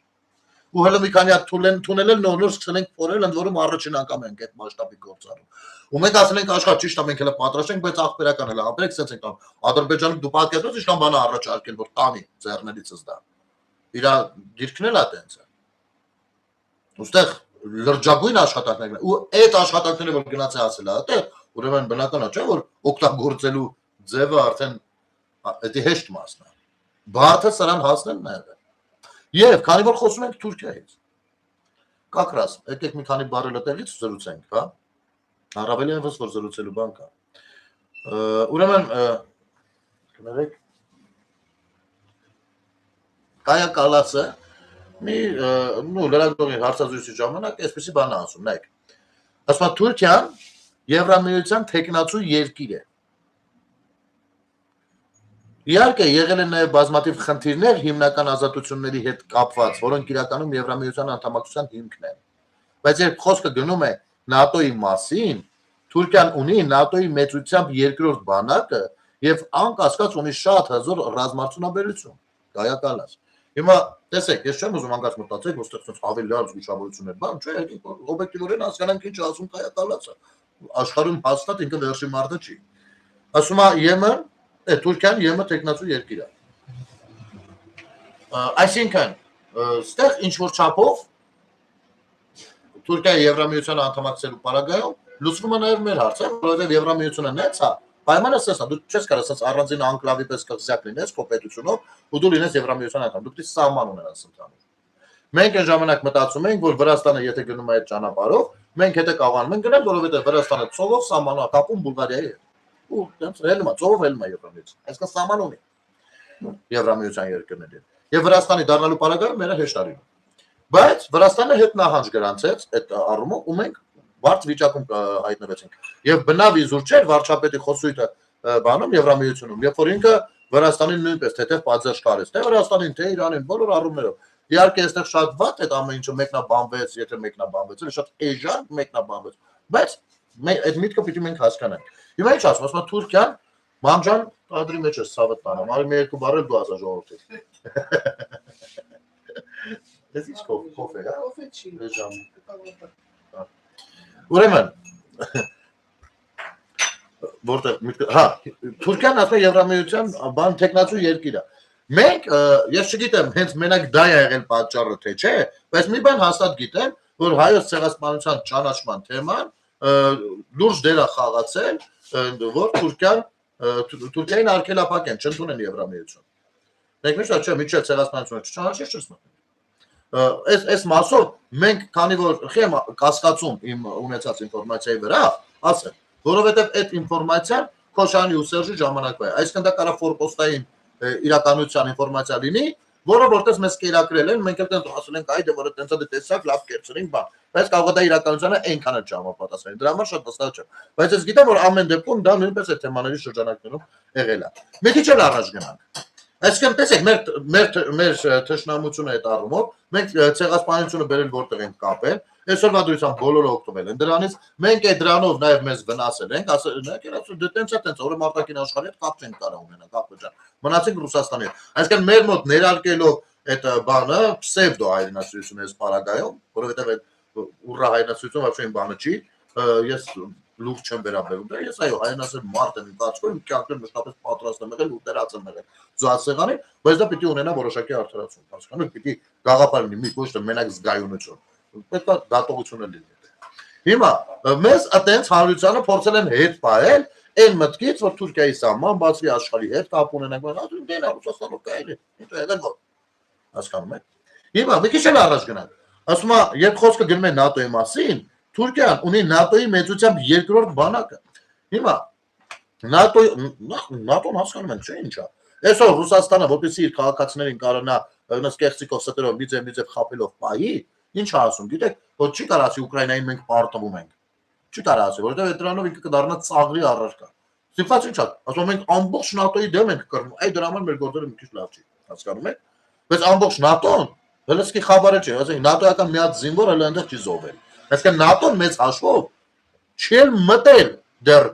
Ու հələ մի քանի հատ թունել նոր սկսենք փորել, ընդ որում առաջին անգամ ենք այդ մասշտաբի գործարում։ Ու մենք ասել ենք աշխատ ճիշտ է մենք հələ պատրաստ ենք, բայց ախպերական հələ ապրեք, sense ենք տան։ Ադրբեջանը դու պատկերացրու ինչքան բան առաջարկել, որ տանի ձեռներիցս դա։ Իրա դիրքն էլ է տենց է։ Ոստեղ լրջագույն աշխատանքներ են։ Ու այդ աշխատանքները որ գնաց է ասել է, այդտեղ ուրեմն բնական է, չէ՞ որ օգտագործելու ձևը արդեն դա հեշտ մասն է։ Բարդը սրան հասնելն է։ Եվ քանի որ խոսում ենք Թուրքիայից։ Կակրաս, եկեք մի քանի բառը տեղից զրուցենք, հա։ Առավել եւս որ զրուցելու բան կա։ Ուրեմն կներեք Կայա Կալասը մի լրագրողի հարցազրույցի ժամանակ այսպեսի բան է ասում, նայեք։ Ասում է Թուրքիան Եվրամիության տեխնացու երկիր է։ Իհարկե եղել են նաև բազմաթիվ խնդիրներ հիմնական ազատությունների հետ կապված, որոնք իրականում Եվրամիության անդամակցության հիմքն են։ Բայց երբ խոսքը գնում է ՆԱՏՕ-ի մասին, Թուրքիան ունի ՆԱՏՕ-ի մեծությամբ երկրորդ բանակը եւ անկասկած ունի շատ հզոր ռազմարտունաբերություն, կայակալած։ Հիմա տեսեք, ես չեմ ուզում անկած մտածել, որ ստեղծած ավելի լավ զգուշավորություններ, բան չէ, օբյեկտիվորեն հասկանանք ինչ ասում կայակալածը։ Աշխարհում հաստատ ինքը վերջի մարդը չի։ Ասում է ԵՄ, Թուրքիան ԵՄ տեխնացու երկիր է։ Այսինքն, ստեղ ինչ որ չափով Թուրքիայի Եվրամիության անդամակցելու պարագայում լուծվում է նաև մեր հարցը, որովհետև Եվրամիությունը նենց է, պայմանը սա, դու չես կարող ասած առանձին անկլավի պես կղզյակ լինես քո պետությունով, ու դու լինես Եվրամիության անդամ, դու պետք է սահման ունենաս ընդհանուր։ Մենք այն ժամանակ մտածում ենք, որ Վրաստանը եթե գնում է այդ ճանապարհով, մենք հետը կարողանում ենք գնալ, որովհետև Վրաստանը ծովով սահման է կապում Բուլղարիայի հետ։ Ու դրանց ելնում է, ծովով ելնում է Եվրամիության։ Այսինքն սահման ունի Եվրամիության երկրների։ Եվ Վրաստանի դառնալու պարագայում մերը հեշտ արին։ Բայց Վրաստանը հետ նահանջ գրանցեց այդ առումով ու մենք բարդ վիճակում հայտնվեցինք։ Եվ բնավ իզուր չէր վարչապետի խոսույթը բանում Եվրամիությունում, երբ որ ինքը Վրաստանին նույնպես թեթև պատժ կարեց, թե Վրաստանին, թե Իրանին, բոլոր առումներով։ Իհարկե այստեղ շատ վատ այդ ամեն ինչը մեկնաբանվեց, եթե մեկնաբանվեց, էլ շատ էժան մեկնաբանվեց, բայց այդ միտքը պիտի մենք հասկանանք։ Հիմա ինչ ասում, Թուրքիան մամջան ադրի մեջ է ցավը տանում, արի մի երկու բառ էլ դու ասա ժողովրդի։ Դες ինչ կոֆե, հա? Կոֆե չի։ Ուրեմն որտեղ հա Թուրքիան ասում է Եվրամիության բան տեխնացու երկիր է։ Մենք ես չգիտեմ հենց մենակ դա է եղել պատճառը թե չէ, բայց մի բան հաստատ գիտեմ, որ հայոց ցեղասպանության ճանաչման թեման լուրջ դեր է խաղացել, որ Թուրքիային արգելափակեն, չընդունեն Եվրամիություն։ Մենք միշտ չէ, միջև ցեղասպանությունը չճանաչես չես մտնում։ Այս մասով մենք քանի որ խեմ կասկածում իմ ունեցած ինֆորմացիայի վրա, ասեմ, որովհետև այդ ինֆորմացիան Քոշանի ու Սերժի ժամանակվա է։ Այսինքն դա կարող ֆորպոստային իրականության ինֆորմացիա լինի, որը որտես մեզ կերակրել են, մենք էլ տենց ասել ենք, այ որը տենց է տեսակ լավ կերծրինք, բան։ Բայց կարող է դա իրականությանը այնքան էլ չհամապատասխանի։ Դրա համար շատ վստահ չեմ։ Բայց ես գիտեմ, որ ամեն դեպքում դա նույնպես այդ թեմաների շրջանակներում եղել է։ Մի քիչ էլ առաջ գնանք։ Այսինքն տեսեք, մեր թշնամությունը այդ առումով, մենք ցեղասպանությունը բերել որտեղ ենք կապել, այսօրվա դրությամբ բոլորը օգտվել են դրանից, մենք այդ դրանով նաև մեզ վնասել ենք, ասել ենք, դե տենց է, որը մարդակին աշխարհի հետ կապ չենք կարող ունենալ, կապ ջան։ Մնացինք Ռուսաստանի հետ։ Այսինքն մեր մոտ ներարկելով այդ բանը պսևդո հայրենասիրություն էս պարագայում, որովհետև այդ ուռա հայրենասիրություն вообще բանը չի, ես լուրջ չեմ վերաբերում դա, ես այո հայրենասեր մարդ եմ ինքնացում, կյանքն մշտապես պատրաստ եմ եղել ու դերացել եղել զգացեղանի, բայց դա պիտի ունենա որոշակի արդարացում, հասկանում եք, պիտի գաղափար լինի, մի ոչ թե մենակ զգայունություն, պետք է դատողություն լինի։ Հիմա մեզ այդտենց հանրությանը փորձել են հետ պահել այն մտքից, որ Թուրքիայի սահման բացի աշխարհի հետ կապ ունենանք, ասում դեն Ռուսաստանով կայել է, ինչ եղել որ հասկանում եք։ Հիմա մի քիչ էլ առաջ գնանք, ասում է, երբ խոսքը գնում է ՆԱՏՕ-ի մասին, Թուրքիան ունի ՆԱՏՕ-ի մեծությամբ երկրորդ բանակը։ Հիմա ՆԱՏՕ-ն հասկանում են, չէ՞ ինչա։ Այսօր Ռուսաստանը, որպեսզի իր քաղաքացիներին կարողանա այնպես կեղծիկով ստերով միձև խափելով պահի, ինչ ասում, գիտեք, որ չի կարող ասի Ուկրաինային մենք պարտվում ենք։ Չի կարող ասի, որովհետև դրանով ինքը կդառնա ծաղրի առարկա։ Ստիպված ինչա, ասում ենք ամբողջ ՆԱՏՕ-ի դեմ ենք կռվում, այդ դրա համար մեր գործերը մի քիչ լավ չի, հասկանում եք։ Բայց ամբողջ ՆԱՏՕ-ն հելսկի խաբարը չի, ասենք ՆԱՏՕ-ական մի հատ զինվոր հələ այնտեղ չի զոհվել։ Այսինքն ՆԱՏՕ-ն մեծ հաշվով չի մտել դեռ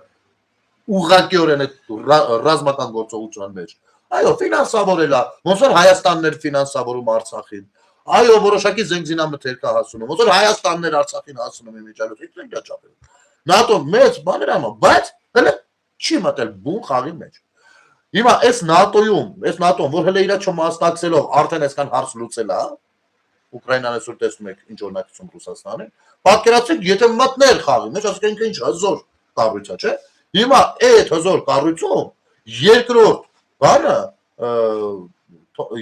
ուղղակիորեն այդ ռազմական գործողության մեջ։ Այո, ֆինանսավորել է, ոնց որ Հայաստանն էր ֆինանսավորում Արցախին։ Այո, որոշակի զենգզինամթերք է հասնում, ոնց որ Հայաստանն էր Արցախին հասնում իմիջիայլոց, ինչ է չափել։ ՆԱՏՕ-ն մեծ բաներ անում, բայց հələ չի մտել բուն խաղի մեջ։ Հիմա այս ՆԱՏՕ-ում, որ հələ իր չմասնակցելով արդեն այսքան հարց լուծել է, Ուկրաինան այսօր տեսնում եք ինչ օրինակություն Ռուսաստանին, պատկերացրեք, եթե մտներ խաղի մեջ, ասենք ինքը ինչ հզոր կառույց է, չէ՞։ Հիմա այդ հզոր կառույցում երկրորդ բանը,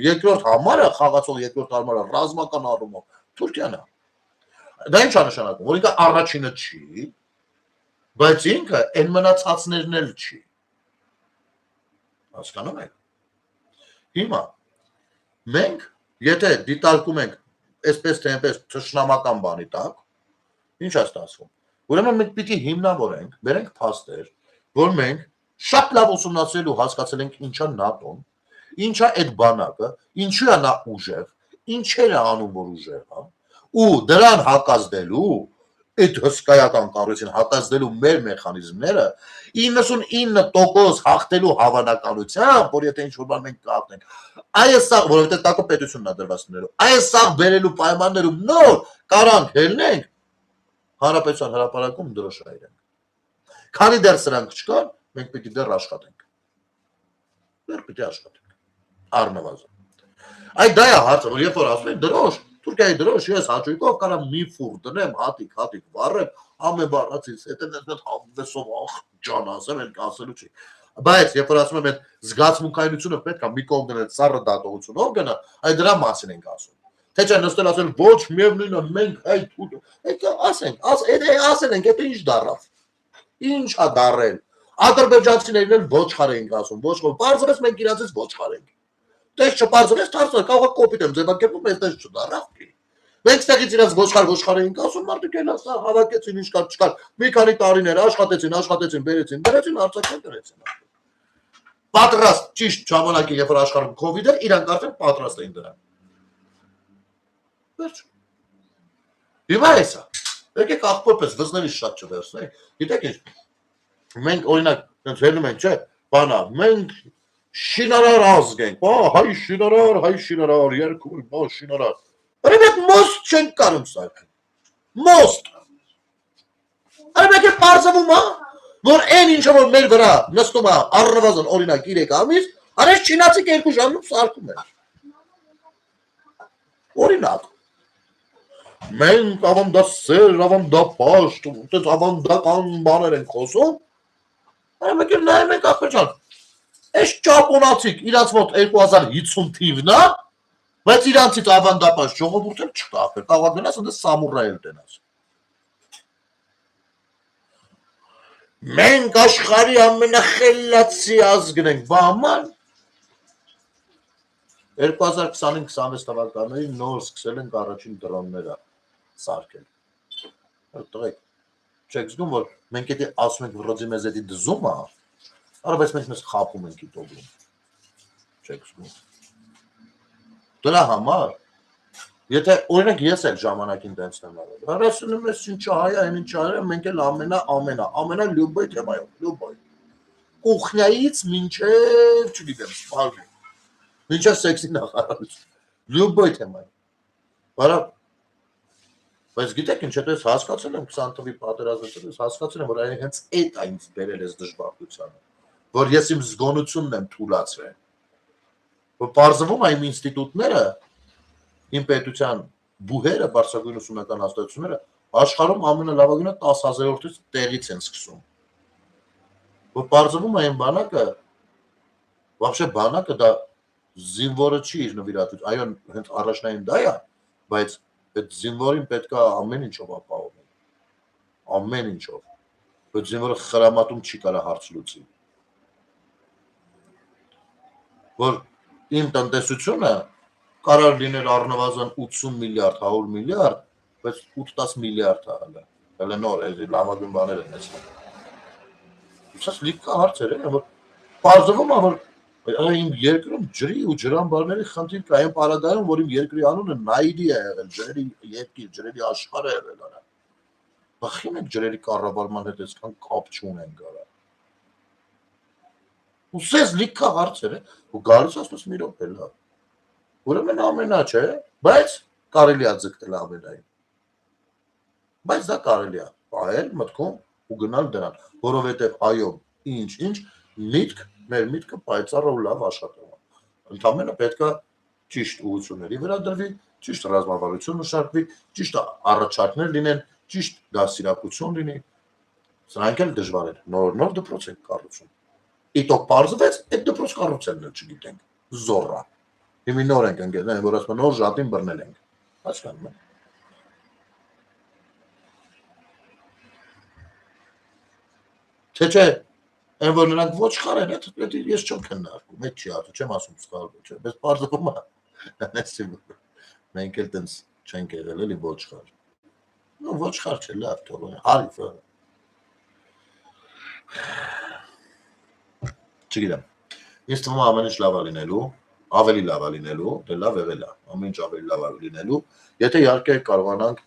երկրորդ համարը խաղացող երկրորդ համարը ռազմական առումով Թուրքիան է։ Դա ինչ է նշանակում, որ ինքը առաջինը չի, բայց ինքը այն մնացածներն էլ չի։ Հասկանում եք։ Հիմա մենք եթե դիտարկում ենք այսպես թե այնպես թշնամական բանի տակ, ինչ է ստացվում։ Ուրեմն մենք պիտի հիմնավորենք, բերենք փաստեր, որ մենք շատ լավ ուսումնասիրել ու հասկացել ենք ինչա ՆԱՏՕ-ն, ինչա այդ բանակը, ինչու է նա ուժեղ, ինչեր է անում որ ուժեղ է, ու դրան հակազդելու այդ հսկայական կառույցին հակազդելու մեր մեխանիզմները 99% հաղթելու հավանականությամբ, որ եթե ինչ-որ բան մենք կհաղթենք, այս սաղ, որովհետև տակը պետությունն է դրված լինելու, այս սաղ բերելու պայմաններում նոր կարանք հելնենք, հանրապետության հրապարակում դրոշայրենք։ Քանի դեռ սրանք չկան, մենք պիտի դեռ աշխատենք։ Դեռ պիտի աշխատենք։ Առնվազն։ Այդ դա է հարցը, որ երբ որ ասում են դրոշ, Թուրքիայի դրոշ, ես հաճույքով կարամ մի ֆուր դնեմ, հատիկ վառեմ, ամեն բառացից, հետո այդ հավեսով ջան ասեմ, այն ասելու չի։ Բայց երբ որ ասում եմ այդ զգացմունքայնությունը պետք է մի կողմ դնել սառը դատողությունով գնա, այդ դրա մասին ենք ասում։ Թե չէ նստել ասել ոչ միևնույնն է մենք այդ ասենք, դա ինչ դառավ։ Ինչ է դառել։ Ադրբեջանցիներն էլ ոչխար էին ասում, ոչխար, բարձրացած մենք իրանցից ոչխար ենք։ Դες չպարզվեց դարձել, կարող է կոպիտ եմ ձևակերպում, այդպես չդառավ კი։ Մենք ստեղից իրաց ոչխար էինք ասում, մարդիկ էլ ասա հավաքեցին ինչ կար չկար։ Մի քանի տարիներ աշխատեցին, բերեցին, դրեցին, արձակեն դրեցին։ Պատրաստ ճիշտ ժամանակի, երբ որ աշխարհում COVID էր, իրանք արդեն պատրաստ էին դրան։ Վերջ։ Հիմա էսա։ Եկեք աղբորպես վզների շատ չվերցնենք։ Գիտեք ինչ։ Մենք օրինակ այնց հելնում ենք, չէ՞, բանա, մենք շինարար ազգ ենք, հայ շինարար, երկու, շինարար։ Արեք մոստ չենք կարում սարքել։ Մոստ։ Արեք պարզվում է, որ այն ինչը որ մեր վրա նստում է առնվազն օրինակ 3 ամիս, արեք չինացիք 2 ժամում սարքում են։ Օրինակ։ Մենք ավանդասեր, ավանդապաշտ, այդպես ավանդական բաներ ենք խոսում։ Արեք նայում ենք ախպեջան։ Այս ճապոնացիք իրանց մոտ 2050 թիվն է, բայց իրանցից ավանդապաշտ ժողովուրդ էլ չկա, կարող է գնաս այնտեղ սամուրայ էլ տենաս։ Մենք աշխարհի ամենախելացի ազգն ենք, բաման 2025-26 թվականներին նոր սկսել ենք առաջին դրոնները սարքել։ Տղեկ, չեք զգում, որ մենք եթե ասում ենք վրոձի մեզ էդի դզում է, արա բայց մենք մեզ խապում ենք իտոբում։ Չեք զգում։ Դրա համար, եթե օրինակ ես էլ ժամանակին տենց եմ արել, հարասնում ես ինչ հայ, այն ինչ հայ, մենք էլ ամենա լյուբոյ թեմայով, լյուբոյ։ Կուխնյայից մինչև, չգիտեմ, սպալվի, մինչև սեքսի նախարարություն, լյուբոյ թեմայով։ Բարա, բայց գիտեք ինչ, հետո ես հասկացել եմ 20 թվի պատերազմից, ես հասկացել եմ, որ այն հենց այդ այնց բերել ես դժբախտությանը, որ ես իմ զգոնությունն եմ թուլացրել։ Որ պարզվում է իմ ինստիտուտները, իմ պետության բուհերը, բարձրագույն ուսումնական հաստատությունները աշխարհում ամենալավագույնը 10,000-ից տեղից են սկսում։ Որ պարզվում է այն բանակը, вообще բանակը դա զինվորը չի իր նվիրատու, այո, հենց առաջնային դա է, բայց այդ զինվորին պետք է ամեն ինչով ապահովել։ Ամեն ինչով։ Այդ զինվորը խրամատում չի կարա հարց լուծի։ Որ իմ տնտեսությունը կարող լինել առնվազն 80 միլիարդ, 100 միլիարդ, բայց 8-10 միլիարդ է հələ։ Հələ նոր էլի լավագույն բաներ են ասում։ Ուսած լիքը հարցեր են, որ բարձվում է, որ իմ երկրում ջրի ու ջրամբարների խնդիր կա, այն պարագայում, որ իմ երկրի անունը Նայիրի է եղել, ջրերի երկիր, ջրերի աշխարհ է եղել արա։ Բախի մենք ջրերի կառավարման հետ այսքան կապ չունենք արա։ Ուսած լիքը հարցեր են, ու գալիս ասես մի րոպե լա։ Ուրեմն ամենա չէ, բայց կարելի է ձգտել ամենային։ Բայց դա կարելի է պահել մտքում ու գնալ դրան, որովհետև այո, ինչ, մեր միտքը պայծառ ու լավ աշխատում է։ Ընդամենը պետք է ճիշտ ուղղությունների վրա դրվի, ճիշտ ռազմավարություն մշակվի, ճիշտ առաջարկներ լինեն, ճիշտ դասիրակություն լինի։ Սրանք էլ դժվար են, նոր դպրոց ենք կառուցում։ Իտոք պարզվեց, այդ դպրոց կառուցելն էլ չգիտենք, զոռա։ Հիմի նոր ենք ընկել, որ ասում նոր ժատին բռնել ենք։ Հասկանում եք։ Թե չէ, այն որ նրանք ոչխար են, այդ ես չեմ քննարկում, այդ չի ասում, չեմ ասում սխալվում, չէ, բայց պարզվում է։ Մենք էլ տենց չենք եղել էլի ոչխար։ Ну ոչխար չէ, լավ թող է, հարիվ։ Չգիտեմ։ Ինձ թվում է ամեն ինչ լավ է լինելու, ավելի լավ է լինելու, դե լավ եղել է, ամեն ինչ ավելի լավ է լինելու, եթե իհարկե կարողանանք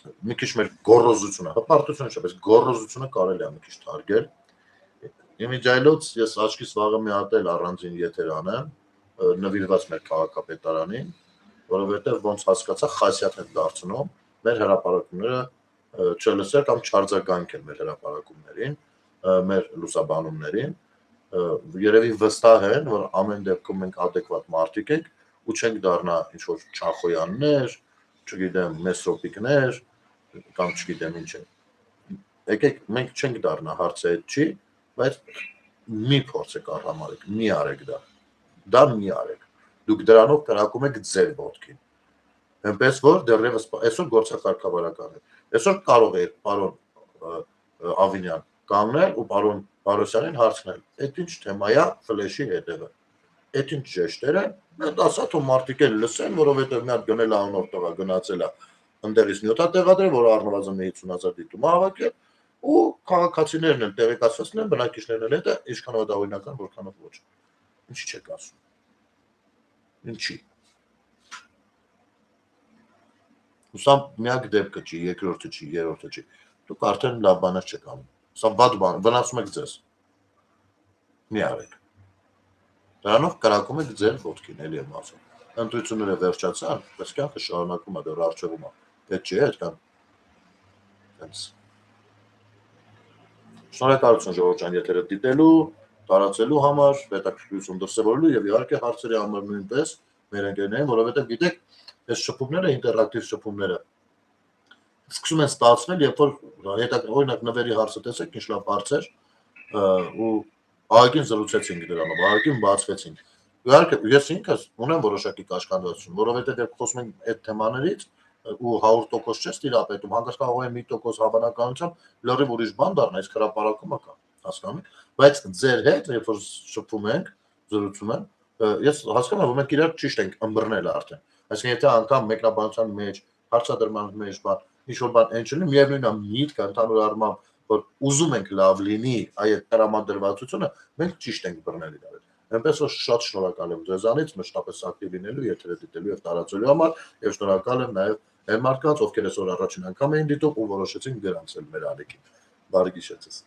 մի քիչ մեր գոռոզությունը, հպարտությունը չէ, բայց գոռոզությունը կարելի է մի քիչ թարգել։ Իմիջայլոց ես աչքիս վաղը մի հատ էլ առանձին եթեր անեմ, նվիրված մեր քաղաքապետարանին, որովհետև ոնց հասկացա խասյաթ են դարձնում մեր հրապարակումները չլսել կամ չարձագանքել մեր հրապարակումներին, մեր լուսաբանումներին, երևի վստահ են, որ ամեն դեպքում մենք adekvat մարդիկ ենք ու չենք դառնա ինչ-որ Չախոյաններ, չգիտեմ, Մեսրոպիկներ կամ չգիտեմ ինչ է։ Եկեք մենք չենք դառնա հարցը այդ չի, բայց մի փորձեք արհամարեք, մի արեք դա մի արեք։ Դուք դրանով կրակում եք ձեր ոտքին։ Այնպես որ դեռևս այսօր գործակարգավարական է։ Այսօր կարող է պարոն Ավինյան կանգնել ու պարոն Մարոսյանին հարցնել. «Այդ ինչ թեմա է ֆլեշի հետևը»։ Այդ ինչ ժեշտեր են, այդ ասա թող մարդիկ էլ լսեն, որովհետև մի հատ գնել անոր տղա գնացել է ընդերից նյութա տեղադրել, որ առնվազն 50,000 դիտում հավաքել ու քաղաքացիներն էլ տեղեկացրել են բնակիչներն էլ հետը ինչքանով դա օրինական, որքանով ոչ։ Ինչի չեք ասում։ Ինչի։ Սա միակ դեպքը չի, երկրորդը չի, երրորդը չի։ Դուք արդեն լավ բաներ չեք անում։ Սա վատ բան, վնասում եք ձեզ։ Մի արեք։ Դրանով կրակում եք ձեր ոտքին, էլի եմ ասում։ Ընտրությունները վերջացան, բայց կյանքը շարունակում է, դեռ առջևում է։ Պետք չի այդքան։ Հենց։ Շնորհակալություն ժողովուրդ ջան եթերը դիտելու, տարածելու համար, հետաքրքրություն դրսևորելու եւ իհարկե հարցերի համար նույնպես մեր ընկերներին, որովհետեւ գիտեք, այս շփումները, ինտերակտիվ շփումները սկսում են ստացվել, երբ որ օրինակ նվերի հարցը տեսեք, ինչ լավ հարց էր, ու ահագին զրուցեցինք դրանով, ահագին բացվեցինք։ Իհարկե, ես ինքս ունեմ որոշակի կաշկանդվածություն, որովհետեւ երբ խոսում ենք այդ թեմաներից ու 100% չէ ստիրապետում, հանկարծ կարող է 1% հավանականությամբ լրիվ ուրիշ բան դառնա, իսկ հրապարակումը կա, հասկանում եք, բայց ձեր հետ, երբ որ շփվում ենք, զրուցում ենք, ես հասկանում եմ, որ մենք իրար ճիշտ ենք ըմբռնել արդեն։ Այսինքն եթե անգամ մեկնաբանության մեջ, հարցադրման մեջ բան, ինչ-որ բան այն չլինի, միևնույն է միտքը ընդհանուր առմամբ, որ ուզում ենք լավ լինի այդ տրամադրվածությունը, մենք ճիշտ ենք բռնել իրար։ Այնպես որ շատ շնորհակալ եմ ձեզանից, մշտապես ակտիվ լինելու, եթերը դիտելու եւ տարածելու համար, եւ շնորհակալ եմ նաեւ այն մարդկանց, ովքեր այսօր առաջին անգամ էին դիտում ու որոշեցին գրանցել մեր ալիքին։ Բարի գիշեր ձեզ։